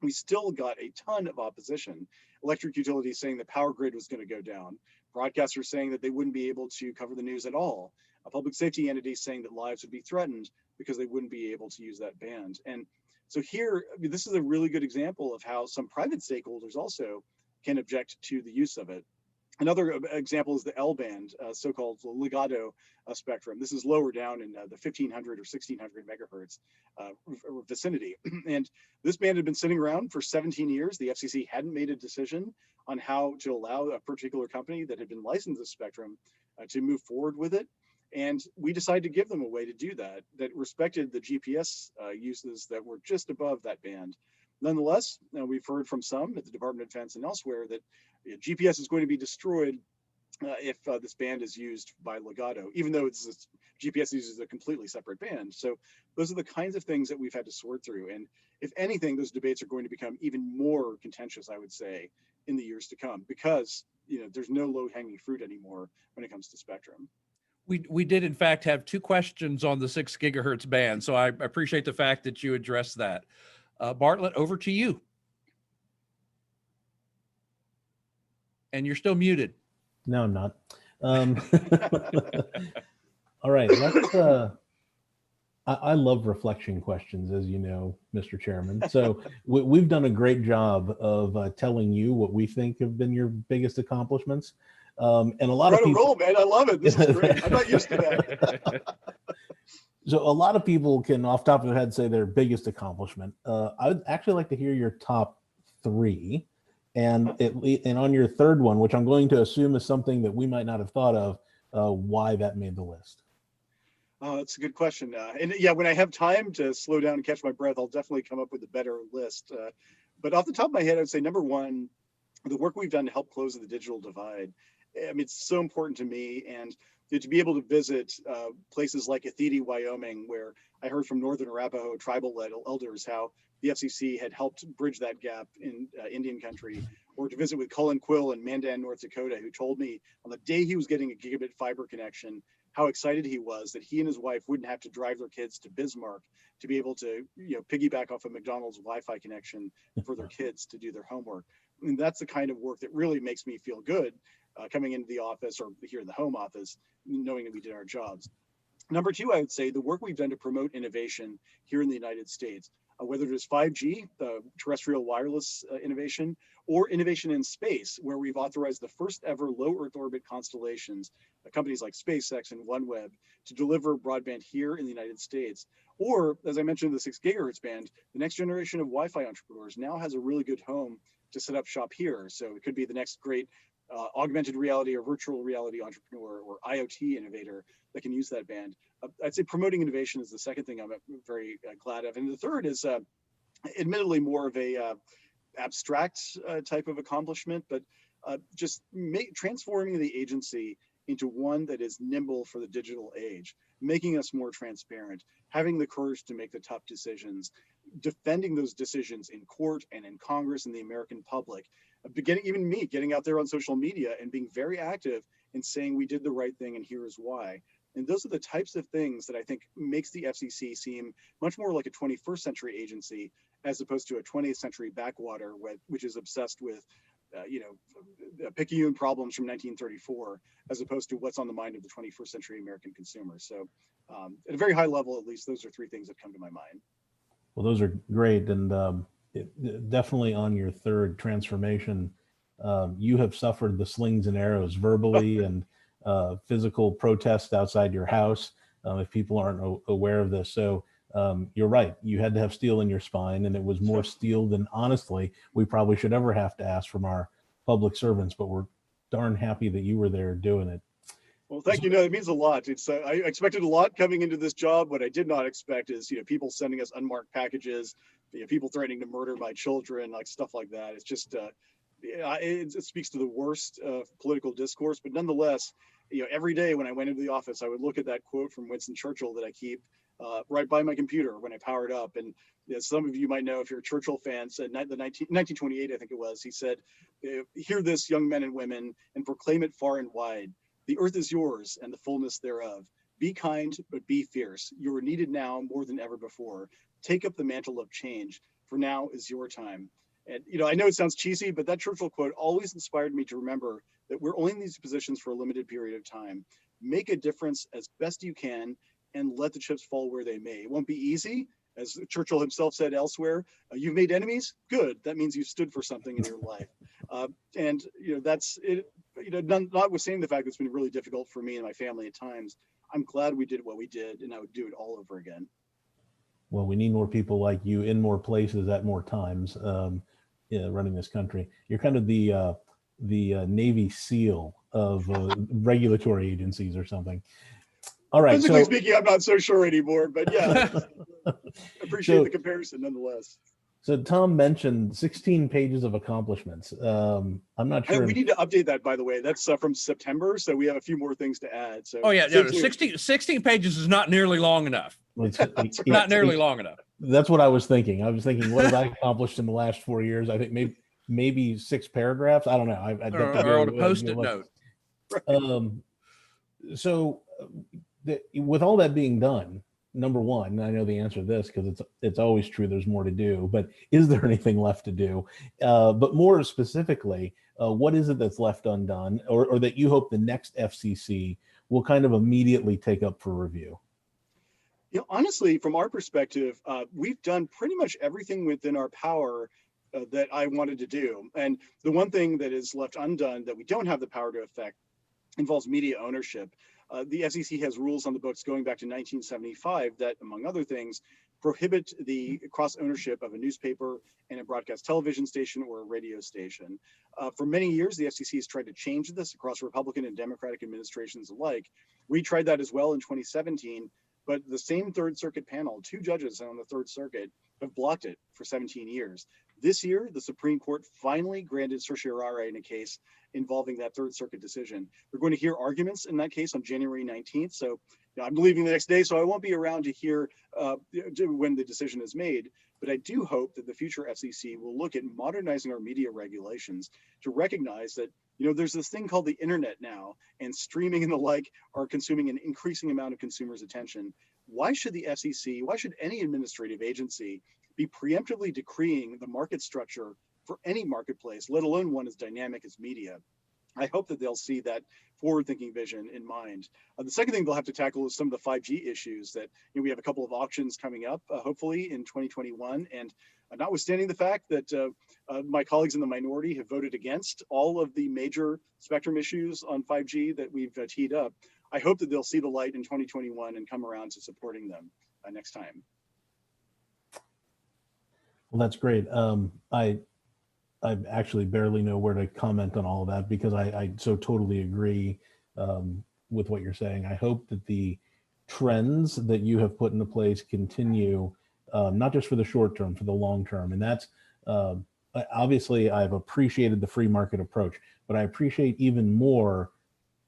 we still got a ton of opposition. Electric utilities saying the power grid was going to go down. Broadcasters saying that they wouldn't be able to cover the news at all. A public safety entity saying that lives would be threatened because they wouldn't be able to use that band. And so here, I mean, this is a really good example of how some private stakeholders also can object to the use of it. Another example is the L band, so-called legato spectrum. This is lower down in the 1500 or 1600 megahertz vicinity. And this band had been sitting around for 17 years. The FCC hadn't made a decision on how to allow a particular company that had been licensed this spectrum to move forward with it. And we decided to give them a way to do that, that respected the GPS uses that were just above that band. Nonetheless, we've heard from some at the Department of Defense and elsewhere that GPS is going to be destroyed if this band is used by legato, even though GPS uses a completely separate band. So those are the kinds of things that we've had to sort through. And if anything, those debates are going to become even more contentious, I would say, in the years to come, because there's no low-hanging fruit anymore when it comes to spectrum. We did, in fact, have 2 questions on the 6 gigahertz band, so I appreciate the fact that you addressed that. Bartlett, over to you. And you're still muted. No, I'm not. All right, let's. I love reflection questions, as you know, Mr. Chairman. So we've done a great job of telling you what we think have been your biggest accomplishments. And a lot of people, roll, man. I love it. This is great. I'm not used to that. So a lot of people can, off the top of their head, say their biggest accomplishment. I would actually like to hear your top 3, and on your third one, which I'm going to assume is something that we might not have thought of, why that made the list. Oh, that's a good question. And yeah, when I have time to slow down and catch my breath, I'll definitely come up with a better list. But off the top of my head, I would say number 1, the work we've done to help close the digital divide. I mean, it's so important to me, and to be able to visit places like Athete, Wyoming, where I heard from Northern Arapaho tribal elders how the FCC had helped bridge that gap in Indian country, or to visit with Cullen Quill in Mandan, North Dakota, who told me on the day he was getting a gigabit fiber connection, how excited he was that he and his wife wouldn't have to drive their kids to Bismarck to be able to piggyback off a McDonald's Wi-Fi connection for their kids to do their homework. And that's the kind of work that really makes me feel good coming into the office, or here in the home office, knowing that we did our jobs. Number 2, I would say the work we've done to promote innovation here in the United States, whether it is 5G, terrestrial wireless innovation, or innovation in space, where we've authorized the first ever low Earth orbit constellations companies like SpaceX and OneWeb to deliver broadband here in the United States. Or, as I mentioned, the 6 gigahertz band, the next generation of Wi-Fi entrepreneurs now has a really good home to set up shop here. So it could be the next great augmented reality or virtual reality entrepreneur or IoT innovator that can use that band. I'd say promoting innovation is the second thing I'm very glad of. And the third is admittedly more of a abstract type of accomplishment, but just transforming the agency into one that is nimble for the digital age, making us more transparent, having the courage to make the tough decisions, defending those decisions in court and in Congress and the American public, even me getting out there on social media and being very active in saying we did the right thing and here is why. And those are the types of things that I think makes the FCC seem much more like a 21st century agency as opposed to a 20th century backwater, which is obsessed with picayune problems from 1934, as opposed to what's on the mind of the 21st century American consumer. So at a very high level, at least, those are 3 things that come to my mind. Well, those are great. And definitely on your third transformation, you have suffered the slings and arrows verbally and physical protests outside your house, if people aren't aware of this. So you're right. You had to have steel in your spine, and it was more steel than, honestly, we probably should ever have to ask from our public servants, but we're darn happy that you were there doing it. Well, thank you. No, it means a lot. It's I expected a lot coming into this job. What I did not expect is, people sending us unmarked packages, people threatening to murder my children, like stuff like that. It's just, it speaks to the worst political discourse. But nonetheless, every day when I went into the office, I would look at that quote from Winston Churchill that I keep right by my computer when I power it up. And some of you might know, if you're Churchill fans, 1928, I think it was, he said, "Hear this, young men and women, and proclaim it far and wide. The earth is yours and the fullness thereof. Be kind, but be fierce. You are needed now more than ever before. Take up the mantle of change, for now is your time." And, I know it sounds cheesy, but that Churchill quote always inspired me to remember that we're only in these positions for a limited period of time. Make a difference as best you can and let the chips fall where they may. It won't be easy. As Churchill himself said elsewhere, "You've made enemies? Good. That means you stood for something in your life." And, that's it. Notwithstanding the fact that it's been really difficult for me and my family at times, I'm glad we did what we did, and I would do it all over again. Well, we need more people like you in more places at more times, running this country. You're kind of the Navy SEAL of regulatory agencies or something. All right. Physically speaking, I'm not so sure anymore, but yeah, I appreciate the comparison nonetheless. So Tom mentioned 16 pages of accomplishments. I'm not sure. We need to update that, by the way. That's from September, so we have a few more things to add. So 16 pages is not nearly long enough. It's not nearly long enough. That's what I was thinking. I was thinking, what have I accomplished in the last 4 years? I think maybe 6 paragraphs. I don't know. Or on a Post-it note. So with all that being done, number one, I know the answer to this because it's always true, there's more to do, but is there anything left to do? But more specifically, what is it that's left undone, or that you hope the next FCC will kind of immediately take up for review? Honestly, from our perspective, we've done pretty much everything within our power that I wanted to do. And the one thing that is left undone that we don't have the power to affect involves media ownership. The FCC has rules on the books going back to 1975 that, among other things, prohibit the cross-ownership of a newspaper and a broadcast television station or a radio station. For many years, the FCC has tried to change this across Republican and Democratic administrations alike. We tried that as well in 2017, but the same Third Circuit panel, 2 judges on the Third Circuit, have blocked it for 17 years. This year, the Supreme Court finally granted certiorari in a case involving that Third Circuit decision. We're going to hear arguments in that case on January 19th. So I'm leaving the next day, so I won't be around to hear when the decision is made. But I do hope that the future FCC will look at modernizing our media regulations to recognize that, there's this thing called the internet now, and streaming and the like are consuming an increasing amount of consumers' attention. Why should the FCC, why should any administrative agency be preemptively decreeing the market structure for any marketplace, let alone one as dynamic as media? I hope that they'll see that forward-thinking vision in mind. The second thing they'll have to tackle is some of the 5G issues that we have a couple of auctions coming up, hopefully in 2021, and notwithstanding the fact that my colleagues in the minority have voted against all of the major spectrum issues on 5G that we've teed up, I hope that they'll see the light in 2021 and come around to supporting them next time. Well, that's great. I actually barely know where to comment on all of that, because I so totally agree with what you're saying. I hope that the trends that you have put into place continue, not just for the short term, for the long term. And that's obviously, I've appreciated the free market approach, but I appreciate even more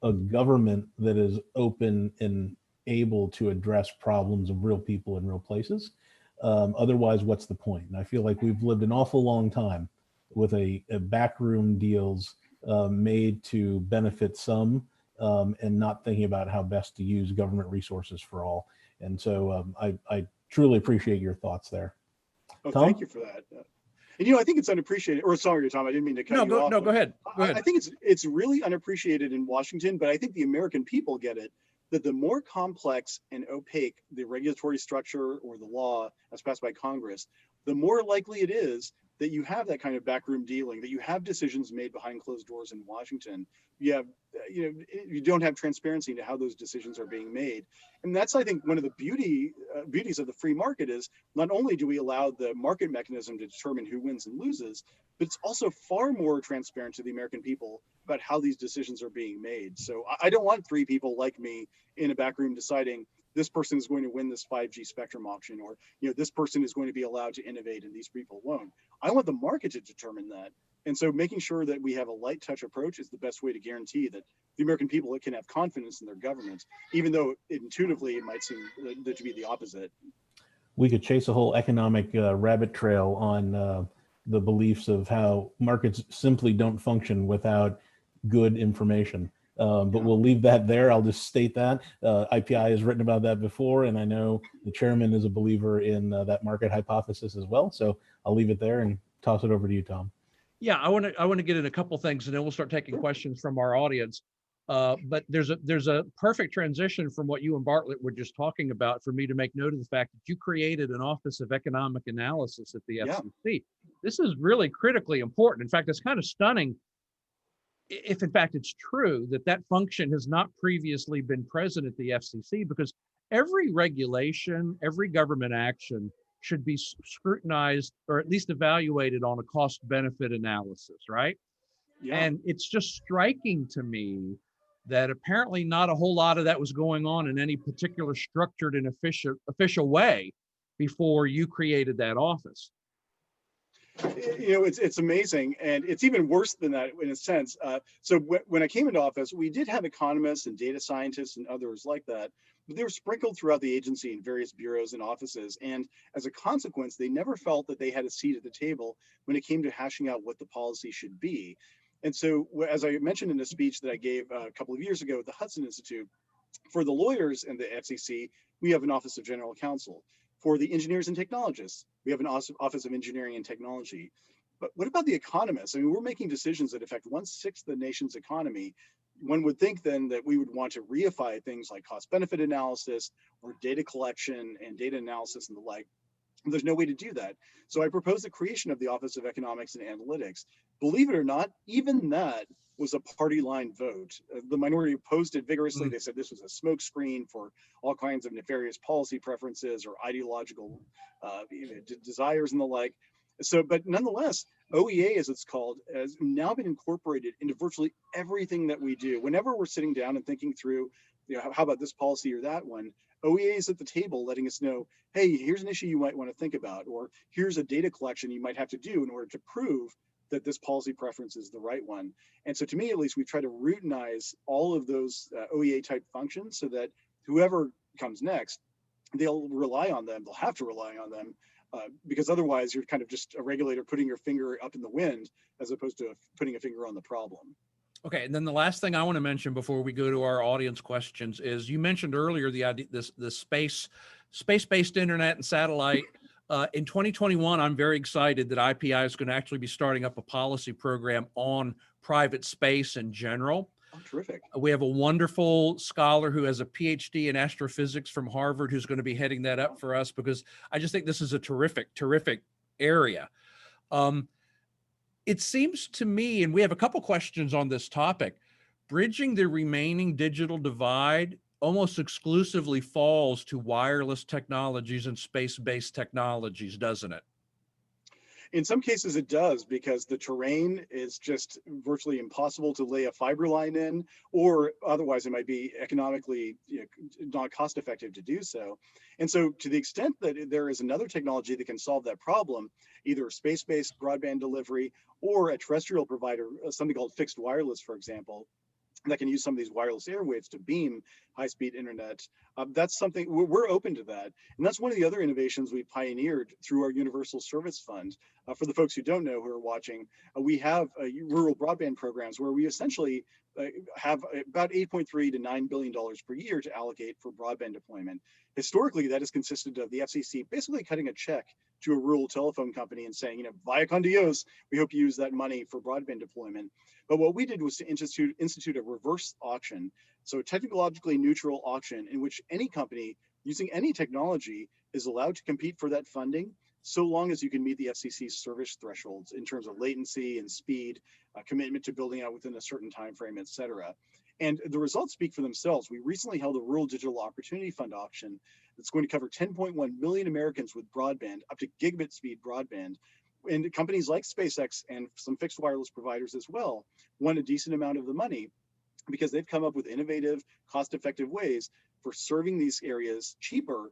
a government that is open and able to address problems of real people in real places. Otherwise, what's the point? And I feel like we've lived an awful long time with a backroom deals made to benefit some, and not thinking about how best to use government resources for all. And so I truly appreciate your thoughts there. Oh, Tom? thank you for that. And I think it's unappreciated. Or sorry, Tom, I didn't mean to cut you off. No, go ahead. Go ahead. I think it's really unappreciated in Washington, but I think the American people get it, that the more complex and opaque the regulatory structure or the law as passed by Congress, the more likely it is that you have that kind of backroom dealing, that you have decisions made behind closed doors in Washington. You have, you don't have transparency into how those decisions are being made. And that's, I think, one of the beauties of the free market is not only do we allow the market mechanism to determine who wins and loses, but it's also far more transparent to the American people about how these decisions are being made. So I don't want three people like me in a back room deciding this person is going to win this 5G spectrum auction, or this person is going to be allowed to innovate and these people won't. I want the market to determine that. And so making sure that we have a light touch approach is the best way to guarantee that the American people can have confidence in their government, even though intuitively it might seem to be the opposite. We could chase a whole economic rabbit trail on the beliefs of how markets simply don't function without good information. But we'll leave that there. I'll just state that IPI has written about that before, and I know the chairman is a believer in that market hypothesis as well. So I'll leave it there and toss it over to you, Tom. Yeah, I want to get in a couple things, and then we'll start taking questions from our audience. But there's a perfect transition from what you and Bartlett were just talking about for me to make note of the fact that you created an Office of Economic Analysis at the FCC. This is really critically important. In fact, it's kind of stunning, if in fact it's true, that function has not previously been present at the FCC, because every regulation, every government action should be scrutinized or at least evaluated on a cost-benefit analysis, right? Yeah. And it's just striking to me that apparently not a whole lot of that was going on in any particular structured and official way before you created that office. It's amazing, and it's even worse than that in a sense. So when I came into office, we did have economists and data scientists and others like that, but they were sprinkled throughout the agency in various bureaus and offices. And as a consequence, they never felt that they had a seat at the table when it came to hashing out what the policy should be. And so, as I mentioned in a speech that I gave a couple of years ago at the Hudson Institute, for the lawyers in the FCC, we have an Office of General Counsel. For the engineers and technologists, we have an Office of Engineering and Technology. But what about the economists? I mean, we're making decisions that affect 1/6 of the nation's economy. One would think then that we would want to reify things like cost-benefit analysis or data collection and data analysis and the like. There's no way to do that. So I proposed the creation of the Office of Economics and Analytics. Believe it or not, even that was a party line vote. The minority opposed it vigorously. They said this was a smokescreen for all kinds of nefarious policy preferences or ideological desires and the like. So, but nonetheless, OEA, as it's called, has now been incorporated into virtually everything that we do. Whenever we're sitting down and thinking through, how about this policy or that one, OEA is at the table letting us know, hey, here's an issue you might want to think about, or here's a data collection you might have to do in order to prove that this policy preference is the right one. And so to me, at least, we try to routinize all of those OEA type functions so that whoever comes next, they'll rely on them, they'll have to rely on them, because otherwise you're kind of just a regulator putting your finger up in the wind as opposed to putting a finger on the problem. Okay, and then the last thing I want to mention before we go to our audience questions is you mentioned earlier the idea, the space-based internet and satellite. In 2021, I'm very excited that IPI is going to actually be starting up a policy program on private space in general. Oh, terrific. We have a wonderful scholar who has a PhD in astrophysics from Harvard who's going to be heading that up for us, because I just think this is a terrific area. It seems to me, and we have a couple questions on this topic, bridging the remaining digital divide almost exclusively falls to wireless technologies and space-based technologies, doesn't it? In some cases it does, because the terrain is just virtually impossible to lay a fiber line in, or otherwise it might be economically not cost effective to do so. And so to the extent that there is another technology that can solve that problem, either space-based broadband delivery or a terrestrial provider, something called fixed wireless, for example, that can use some of these wireless airwaves to beam high-speed internet. That's something we're open to that, and that's one of the other innovations we pioneered through our Universal Service Fund. For the folks who don't know who are watching, we have rural broadband programs where we essentially have about $8.3 to $9 billion per year to allocate for broadband deployment. Historically, that has consisted of the FCC basically cutting a check to a rural telephone company and saying, via con Dios, we hope you use that money for broadband deployment. But what we did was to institute a reverse auction, so a technologically neutral auction in which any company using any technology is allowed to compete for that funding, so long as you can meet the FCC's service thresholds in terms of latency and speed, commitment to building out within a certain time frame, et cetera. And the results speak for themselves. We recently held a Rural Digital Opportunity Fund auction that's going to cover 10.1 million Americans with broadband, up to gigabit speed broadband. And companies like SpaceX and some fixed wireless providers as well won a decent amount of the money because they've come up with innovative, cost-effective ways for serving these areas cheaper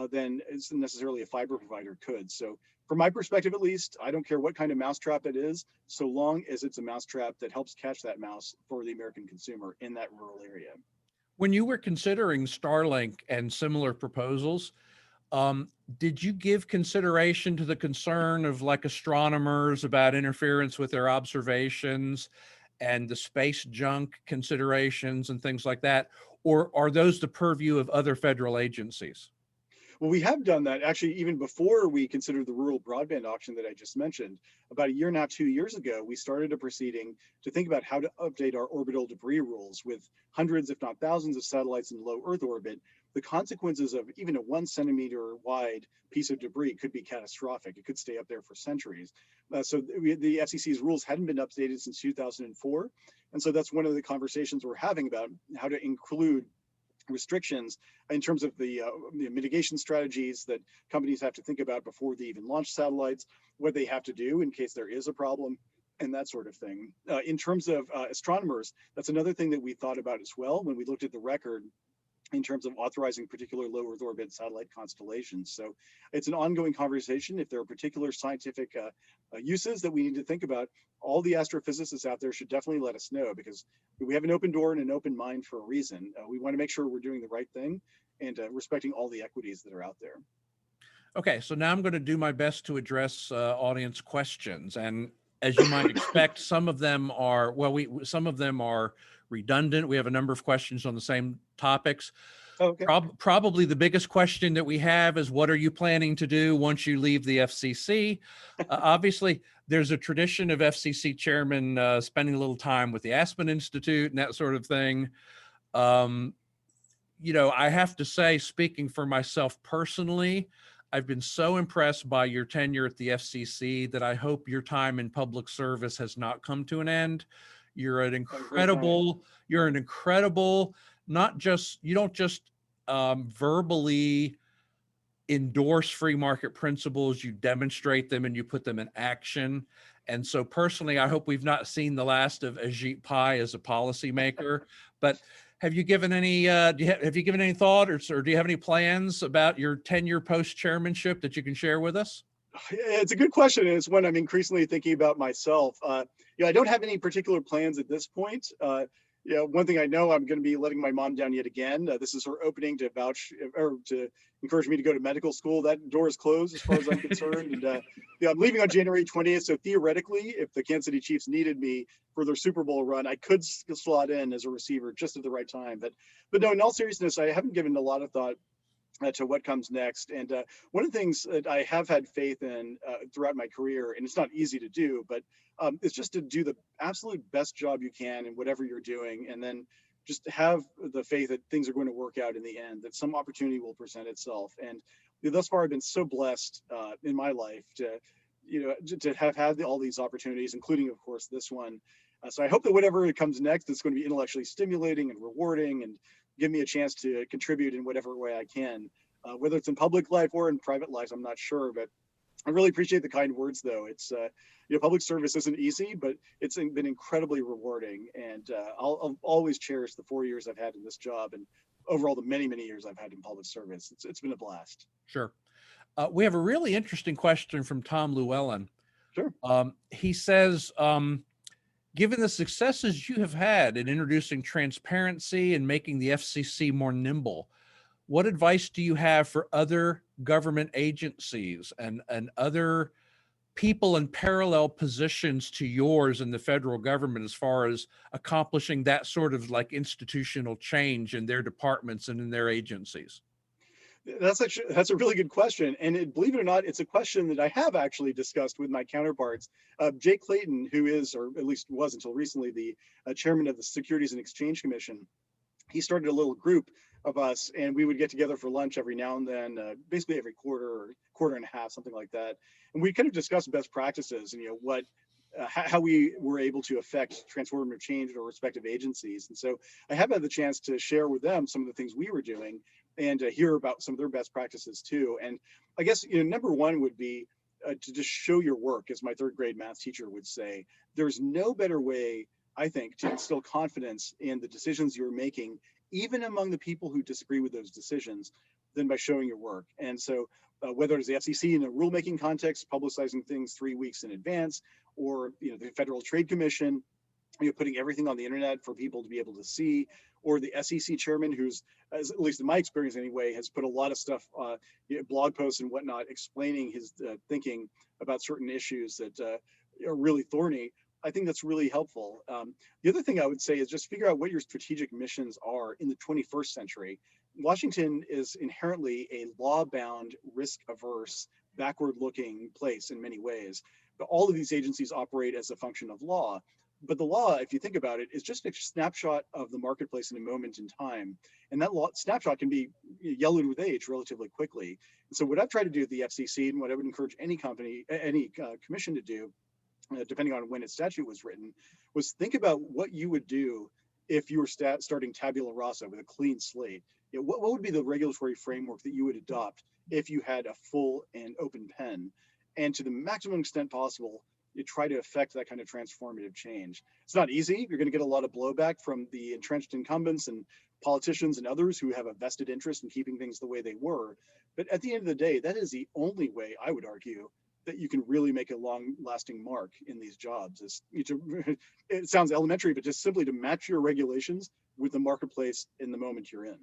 than necessarily a fiber provider could. So from my perspective, at least, I don't care what kind of mousetrap it is, so long as it's a mousetrap that helps catch that mouse for the American consumer in that rural area. When you were considering Starlink and similar proposals, did you give consideration to the concern of like astronomers about interference with their observations and the space junk considerations and things like that? Or are those the purview of other federal agencies? Well, we have done that actually even before we considered the rural broadband auction that I just mentioned. About a year now, 2 years ago, we started a proceeding to think about how to update our orbital debris rules. With hundreds, if not thousands, of satellites in low Earth orbit, the consequences of even a 1 centimeter wide piece of debris could be catastrophic. It could stay up there for centuries. So the FCC's rules hadn't been updated since 2004. And so that's one of the conversations we're having about how to include restrictions in terms of the mitigation strategies that companies have to think about before they even launch satellites, what they have to do in case there is a problem, and that sort of thing. In terms of astronomers, that's another thing that we thought about as well when we looked at the record in terms of authorizing particular low Earth orbit satellite constellations. So it's an ongoing conversation. If there are particular scientific uses that we need to think about, all the astrophysicists out there should definitely let us know, because we have an open door and an open mind for a reason. We want to make sure we're doing the right thing and respecting all the equities that are out there. Okay, so now I'm going to do my best to address audience questions. And as you might expect, some of them are, some of them are redundant. We have a number of questions on the same topics. Okay. Probably the biggest question that we have is, what are you planning to do once you leave the FCC? Obviously, there's a tradition of FCC chairman spending a little time with the Aspen Institute and that sort of thing. I have to say, speaking for myself personally, I've been so impressed by your tenure at the FCC that I hope your time in public service has not come to an end. You're an incredible, not just, you don't just verbally endorse free market principles, you demonstrate them and you put them in action. And so personally, I hope we've not seen the last of Ajit Pai as a policymaker, but have you given any thought, or do you have any plans about your tenure post chairmanship that you can share with us? It's a good question, and it's one I'm increasingly thinking about myself. I don't have any particular plans at this point. One thing I know, I'm going to be letting my mom down yet again. This is her opening to vouch or to encourage me to go to medical school. That door is closed as far as I'm concerned. And I'm leaving on January 20th. So theoretically, if the Kansas City Chiefs needed me for their Super Bowl run, I could slot in as a receiver just at the right time. But no, in all seriousness, I haven't given a lot of thought to what comes next. And one of the things that I have had faith in throughout my career, and it's not easy to do, but it's just to do the absolute best job you can in whatever you're doing, and then just have the faith that things are going to work out in the end, that some opportunity will present itself. And thus far, I've been so blessed in my life to to have had all these opportunities, including, of course, this one. So I hope that whatever comes next, it's going to be intellectually stimulating and rewarding and give me a chance to contribute in whatever way I can, whether it's in public life or in private life, I'm not sure, but I really appreciate the kind words, though. It's, public service isn't easy, but it's been incredibly rewarding. And I'll always cherish the 4 years I've had in this job and overall the many, many years I've had in public service. It's been a blast. Sure. We have a really interesting question from Tom Llewellyn. Sure. He says, given the successes you have had in introducing transparency and making the FCC more nimble, what advice do you have for other government agencies and other people in parallel positions to yours in the federal government as far as accomplishing that sort of like institutional change in their departments and in their agencies? That's a really good question, and believe it or not, it's a question that I have actually discussed with my counterparts. Jake Clayton, who is, or at least was until recently, the chairman of the Securities and Exchange Commission, he started a little group of us, and we would get together for lunch every now and then, basically every quarter or quarter and a half, something like that, and we kind of discuss best practices and how we were able to affect transformative change in our respective agencies. And so I have had the chance to share with them some of the things we were doing and hear about some of their best practices too. And I guess, number one would be to just show your work, as my third grade math teacher would say. There's no better way, I think, to instill confidence in the decisions you're making, even among the people who disagree with those decisions, than by showing your work. And so whether it's the FCC in a rulemaking context, publicizing things 3 weeks in advance, or the Federal Trade Commission, putting everything on the internet for people to be able to see, or the FCC chairman, who's, at least in my experience anyway, has put a lot of stuff, blog posts and whatnot, explaining his thinking about certain issues that are really thorny. I think that's really helpful. The other thing I would say is just figure out what your strategic missions are in the 21st century. Washington is inherently a law-bound, risk-averse, backward-looking place in many ways. But all of these agencies operate as a function of law. But the law, if you think about it, is just a snapshot of the marketplace in a moment in time. And that snapshot can be yellowed with age relatively quickly. And so what I've tried to do at the FCC, and what I would encourage any company, any commission to do, depending on when its statute was written, was think about what you would do if you were starting tabula rasa with a clean slate. What would be the regulatory framework that you would adopt if you had a full and open pen? And to the maximum extent possible, you try to affect that kind of transformative change. It's not easy. You're going to get a lot of blowback from the entrenched incumbents and politicians and others who have a vested interest in keeping things the way they were. But at the end of the day, that is the only way, I would argue, that you can really make a long-lasting mark in these jobs. It sounds elementary, but just simply to match your regulations with the marketplace in the moment you're in.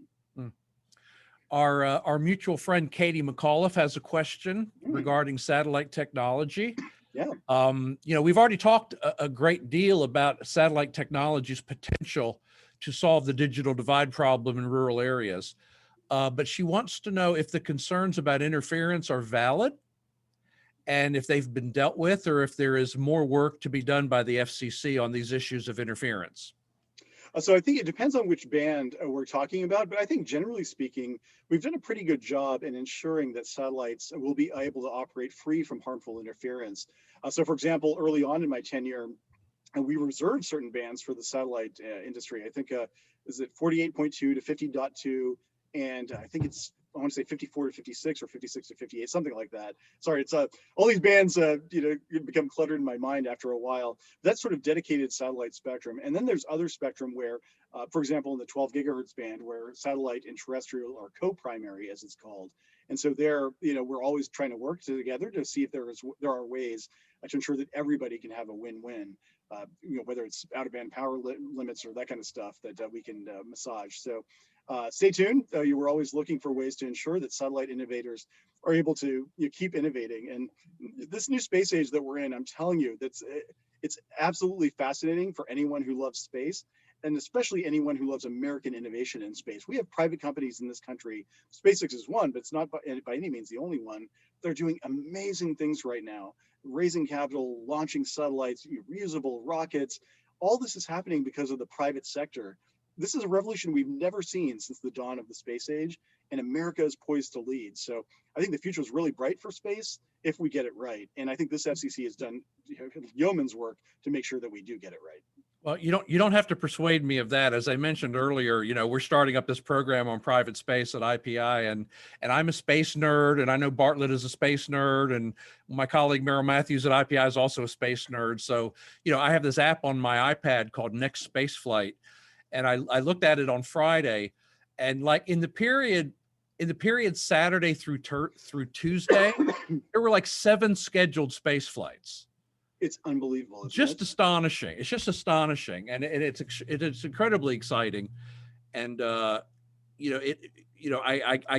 Our mutual friend Katie McAuliffe has a question regarding satellite technology. Yeah. We've already talked a great deal about satellite technology's potential to solve the digital divide problem in rural areas. But she wants to know if the concerns about interference are valid and if they've been dealt with, or if there is more work to be done by the FCC on these issues of interference. So I think it depends on which band we're talking about, but I think generally speaking, we've done a pretty good job in ensuring that satellites will be able to operate free from harmful interference. So for example, early on in my tenure, we reserved certain bands for the satellite industry. I think, is it 48.2 to 50.2, and I think it's, I want to say 54 to 56 or 56 to 58, something like that. Sorry, it's all these bands, become cluttered in my mind after a while. That's sort of dedicated satellite spectrum. And then there's other spectrum where, for example, in the 12 gigahertz band, where satellite and terrestrial are co-primary, as it's called. And so there, we're always trying to work together to see if there are ways to ensure that everybody can have a win-win. Whether it's out-of-band power limits or that kind of stuff that we can massage. So stay tuned. You were always looking for ways to ensure that satellite innovators are able to keep innovating. And this new space age that we're in, I'm telling you, it's absolutely fascinating for anyone who loves space, and especially anyone who loves American innovation in space. We have private companies in this country. SpaceX is one, but it's not by any means the only one. They're doing amazing things right now, raising capital, launching satellites, reusable rockets. All this is happening because of the private sector this is a revolution we've never seen since the dawn of the space age, and America is poised to lead. So I think the future is really bright for space if we get it right. And I think this FCC has done yeoman's work to make sure that we do get it right. Well, you don't have to persuade me of that. As I mentioned earlier, we're starting up this program on private space at IPI, and I'm a space nerd, and I know Bartlett is a space nerd, and my colleague Merrill Matthews at IPI is also a space nerd. So, I have this app on my iPad called Next Space Flight, and I looked at it on Friday, and like in the period Saturday through Tuesday, there were like 7 scheduled space flights. It's unbelievable. Just astonishing. It's just astonishing, and it's incredibly exciting. And I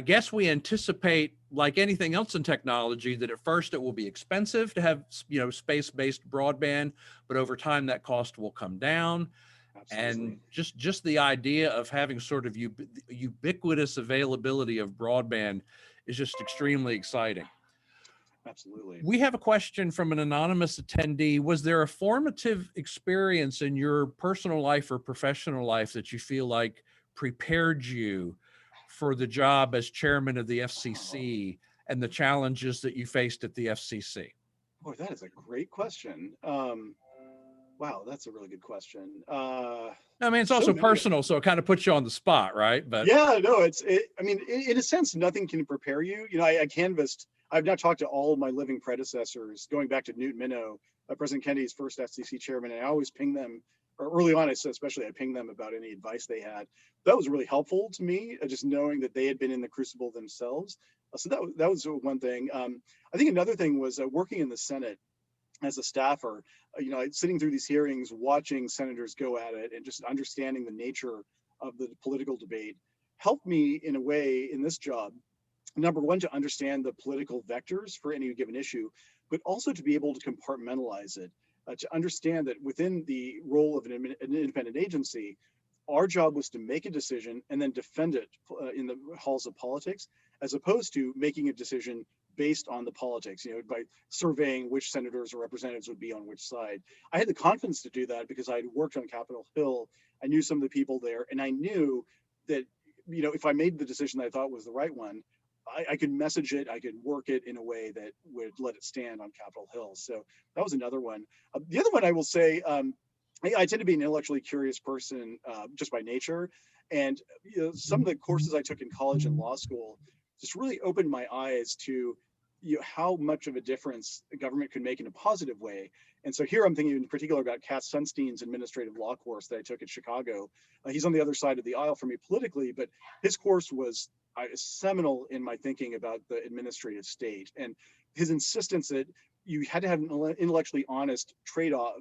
guess we anticipate, like anything else in technology, that at first it will be expensive to have space-based broadband, but over time that cost will come down. Absolutely. And just the idea of having sort of ubiquitous availability of broadband is just extremely exciting. Absolutely. We have a question from an anonymous attendee. Was there a formative experience in your personal life or professional life that you feel like prepared you for the job as chairman of the FCC and the challenges that you faced at the FCC? Boy, that is a great question. Wow, that's a really good question. It's also personal, so it kind of puts you on the spot, right? But yeah, no, in a sense, nothing can prepare you. I canvassed. I've now talked to all of my living predecessors, going back to Newt Minow, President Kennedy's first FCC chairman, and I always ping them, or early on, especially I pinged them about any advice they had. That was really helpful to me, just knowing that they had been in the crucible themselves. So that was one thing. I think another thing was working in the Senate as a staffer, sitting through these hearings, watching senators go at it, and just understanding the nature of the political debate helped me in a way in this job. Number one, to understand the political vectors for any given issue, but also to be able to compartmentalize it, to understand that within the role of an independent agency, our job was to make a decision and then defend it in the halls of politics, as opposed to making a decision based on the politics, by surveying which senators or representatives would be on which side. I had the confidence to do that because I had worked on Capitol Hill. I knew some of the people there, and I knew that, if I made the decision that I thought was the right one, I could message it, I could work it in a way that would let it stand on Capitol Hill. So that was another one. The other one I will say, I tend to be an intellectually curious person just by nature. And some of the courses I took in college and law school just really opened my eyes to how much of a difference the government could make in a positive way. And so here I'm thinking in particular about Cass Sunstein's administrative law course that I took at Chicago. He's on the other side of the aisle from me politically, but his course was seminal in my thinking about the administrative state, and his insistence that you had to have an intellectually honest trade-off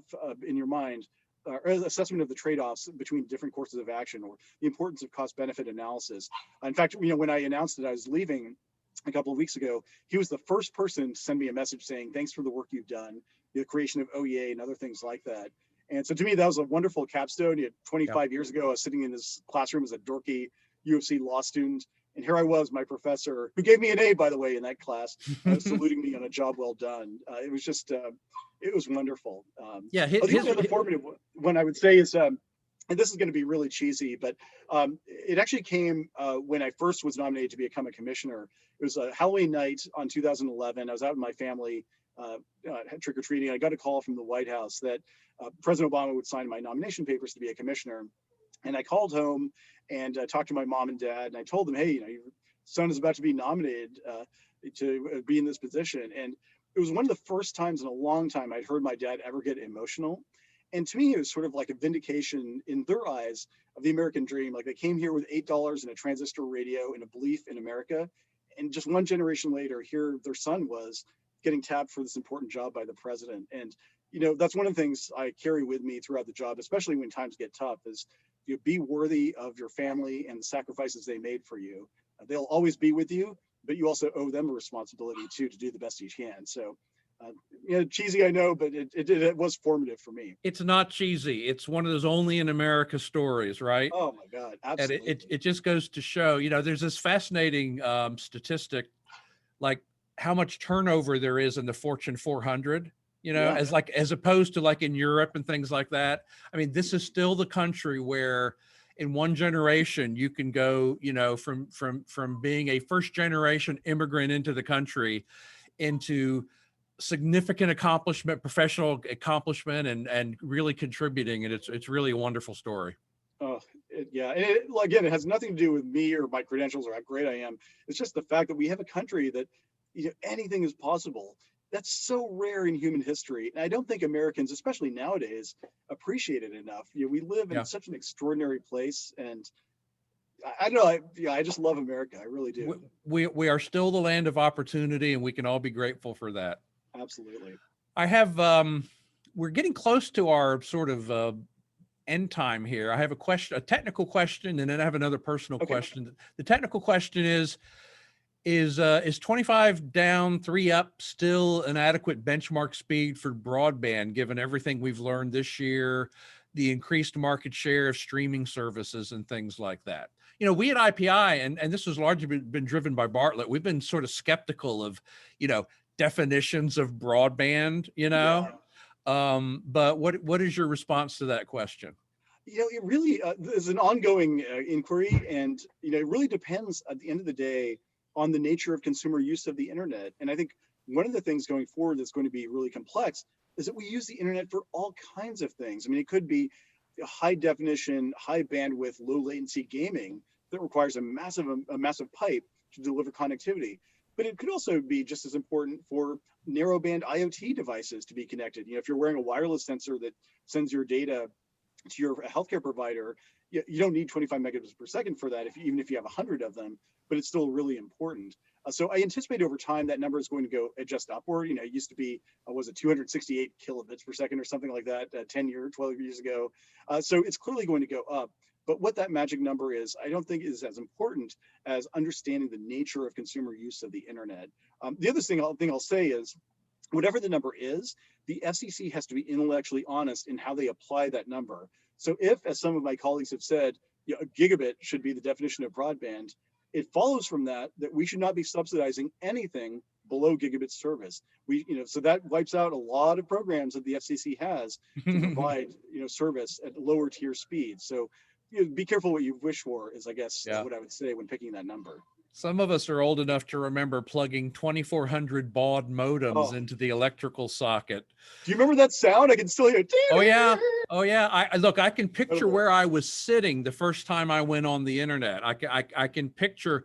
in your mind, or assessment of the trade-offs between different courses of action, or the importance of cost-benefit analysis. In fact, when I announced that I was leaving a couple of weeks ago, he was the first person to send me a message saying, thanks for the work you've done, the creation of OEA and other things like that. And so to me, that was a wonderful capstone. 25 years ago, I was sitting in this classroom as a dorky U of C law student. And here I was, my professor, who gave me an A, by the way, in that class, saluting me on a job well done. It was just, it was wonderful. The other formative one I would say is, and this is going to be really cheesy, but it actually came when I first was nominated to become a commissioner. It was a Halloween night on 2011. I was out with my family trick-or-treating. I got a call from the White House that President Obama would sign my nomination papers to be a commissioner. And I called home and talked to my mom and dad, and I told them, hey, your son is about to be nominated to be in this position. And it was one of the first times in a long time I'd heard my dad ever get emotional. And to me, it was sort of like a vindication in their eyes of the American dream. Like, they came here with $8 and a transistor radio and a belief in America. And just one generation later, here their son was getting tapped for this important job by the president. And, that's one of the things I carry with me throughout the job, especially when times get tough, is be worthy of your family and the sacrifices they made for you. They'll always be with you, but you also owe them a responsibility too, to do the best you can. So, cheesy, I know, but it was formative for me. It's not cheesy. It's one of those only in America stories, right? Oh my God, absolutely. And it just goes to show, there's this fascinating statistic, like how much turnover there is in the Fortune 400. As opposed to like in Europe and things like that. I mean, this is still the country where in one generation, you can go, from being a first generation immigrant into the country into significant accomplishment, professional accomplishment, and really contributing. And it's really a wonderful story. Oh, yeah. And again, it has nothing to do with me or my credentials or how great I am. It's just the fact that we have a country that, anything is possible. That's so rare in human history. And I don't think Americans, especially nowadays, appreciate it enough. We live in such an extraordinary place. And I don't know. I just love America. I really do. We are still the land of opportunity, and we can all be grateful for that. Absolutely. I have, we're getting close to our sort of end time here. I have a technical question, and then I have another personal question. The technical question is 25 down, 3 up still an adequate benchmark speed for broadband, given everything we've learned this year, the increased market share of streaming services and things like that? We at IPI, and this has largely been driven by Bartlett, we've been sort of skeptical of, definitions of broadband, but what is your response to that question? It really is an ongoing inquiry, and it really depends at the end of the day on the nature of consumer use of the internet. And I think one of the things going forward that's going to be really complex is that we use the internet for all kinds of things. I mean, it could be high definition, high bandwidth, low latency gaming that requires a massive pipe to deliver connectivity. But it could also be just as important for narrowband IoT devices to be connected. If you're wearing a wireless sensor that sends your data to your healthcare provider, you don't need 25 megabits per second for that, even if you have 100 of them, but it's still really important. So I anticipate over time that number is going to go adjust upward. It used to be, was it 268 kilobits per second or something like that 12 years ago. So it's clearly going to go up. But what that magic number is, I don't think is as important as understanding the nature of consumer use of the internet. The other thing I'll say is, whatever the number is, the FCC has to be intellectually honest in how they apply that number. So if, as some of my colleagues have said, a gigabit should be the definition of broadband, it follows from that we should not be subsidizing anything below gigabit service. So that wipes out a lot of programs that the FCC has to provide, service at lower tier speeds. So be careful what you wish for is, I guess, is what I would say when picking that number. Some of us are old enough to remember plugging 2400 baud modems into the electrical socket. Do you remember that sound? I can still hear it. Oh yeah. I can picture where I was sitting the first time I went on the internet. I can picture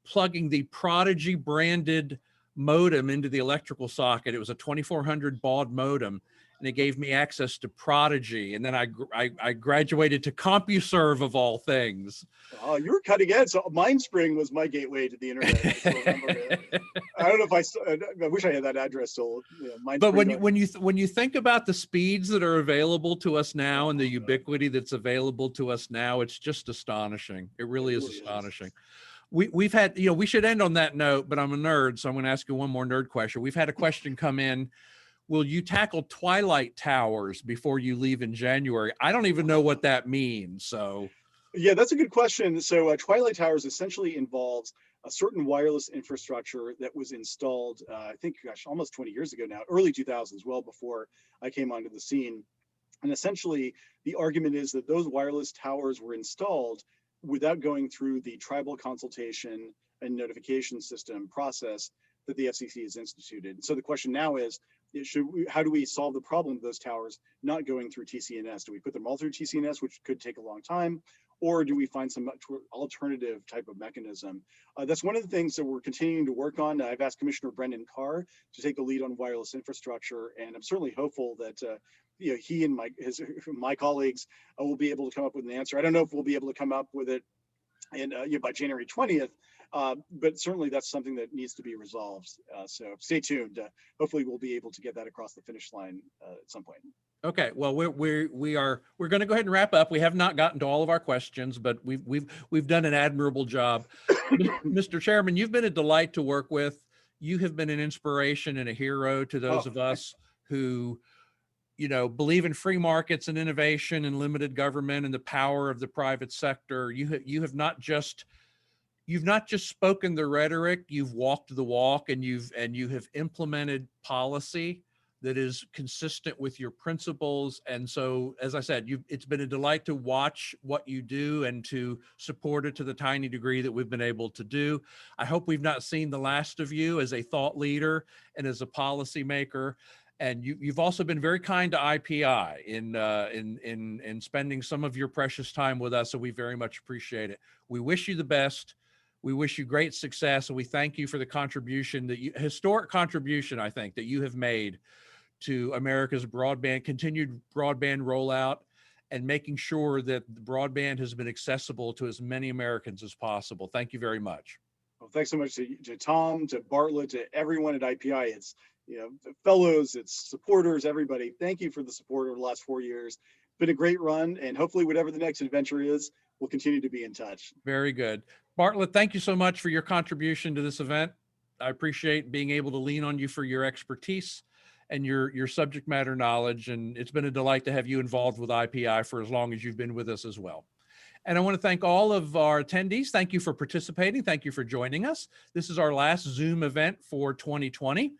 plugging the Prodigy branded modem into the electrical socket. It was a 2400 baud modem, and it gave me access to Prodigy. And then I graduated to CompuServe, of all things. Oh, you were cutting edge. So MindSpring was my gateway to the internet. I don't know if I wish I had that address still. But when you think about the speeds that are available to us now and the ubiquity that's available to us now, it's just astonishing. It really is astonishing. We've had, we should end on that note, but I'm a nerd, so I'm going to ask you one more nerd question. We've had a question come in. Will you tackle Twilight Towers before you leave in January? I don't even know what that means. So, yeah, that's a good question. So Twilight Towers essentially involves a certain wireless infrastructure that was installed, I think, almost 20 years ago now, early 2000s, well before I came onto the scene. And essentially, the argument is that those wireless towers were installed without going through the tribal consultation and notification system process that the FCC has instituted. So the question now is, how do we solve the problem of those towers not going through TCNS? Do we put them all through TCNS, which could take a long time, or do we find some alternative type of mechanism? That's one of the things that we're continuing to work on. I've asked Commissioner Brendan Carr to take the lead on wireless infrastructure, and I'm certainly hopeful that he and my colleagues will be able to come up with an answer. I don't know if we'll be able to come up with it by January 20th, but certainly that's something that needs to be resolved. So stay tuned. Hopefully we'll be able to get that across the finish line at some point. Okay, well, we're going to go ahead and wrap up. We have not gotten to all of our questions, but we've done an admirable job. Mr. Chairman, you've been a delight to work with. You have been an inspiration and a hero to those of us who believe in free markets and innovation and limited government and the power of the private sector. You've not just spoken the rhetoric, you've walked the walk, and you have implemented policy that is consistent with your principles. And so, as I said, it's been a delight to watch what you do and to support it to the tiny degree that we've been able to do. I hope we've not seen the last of you as a thought leader and as a policymaker. And you've also been very kind to IPI in spending some of your precious time with us. So we very much appreciate it. We wish you the best. We wish you great success. And we thank you for the contribution historic contribution, I think, that you have made to America's continued broadband rollout, and making sure that the broadband has been accessible to as many Americans as possible. Thank you very much. Well, thanks so much to Tom, to Bartlett, to everyone at IPI. It's, fellows, it's supporters, everybody. Thank you for the support over the last 4 years. It's been a great run, and hopefully whatever the next adventure is, we'll continue to be in touch. Very good. Bartlett, thank you so much for your contribution to this event. I appreciate being able to lean on you for your expertise and your subject matter knowledge. And it's been a delight to have you involved with IPI for as long as you've been with us as well. And I want to thank all of our attendees. Thank you for participating. Thank you for joining us. This is our last Zoom event for 2020,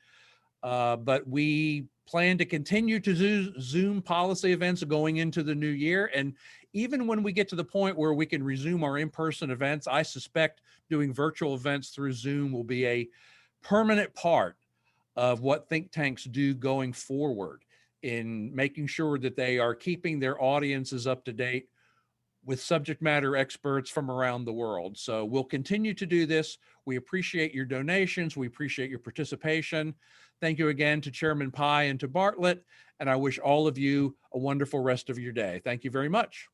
but we plan to continue to do Zoom policy events going into the new year. And even when we get to the point where we can resume our in-person events, I suspect doing virtual events through Zoom will be a permanent part of what think tanks do going forward in making sure that they are keeping their audiences up to date with subject matter experts from around the world. So we'll continue to do this. We appreciate your donations. We appreciate your participation. Thank you again to Chairman Pai and to Bartlett, and I wish all of you a wonderful rest of your day. Thank you very much.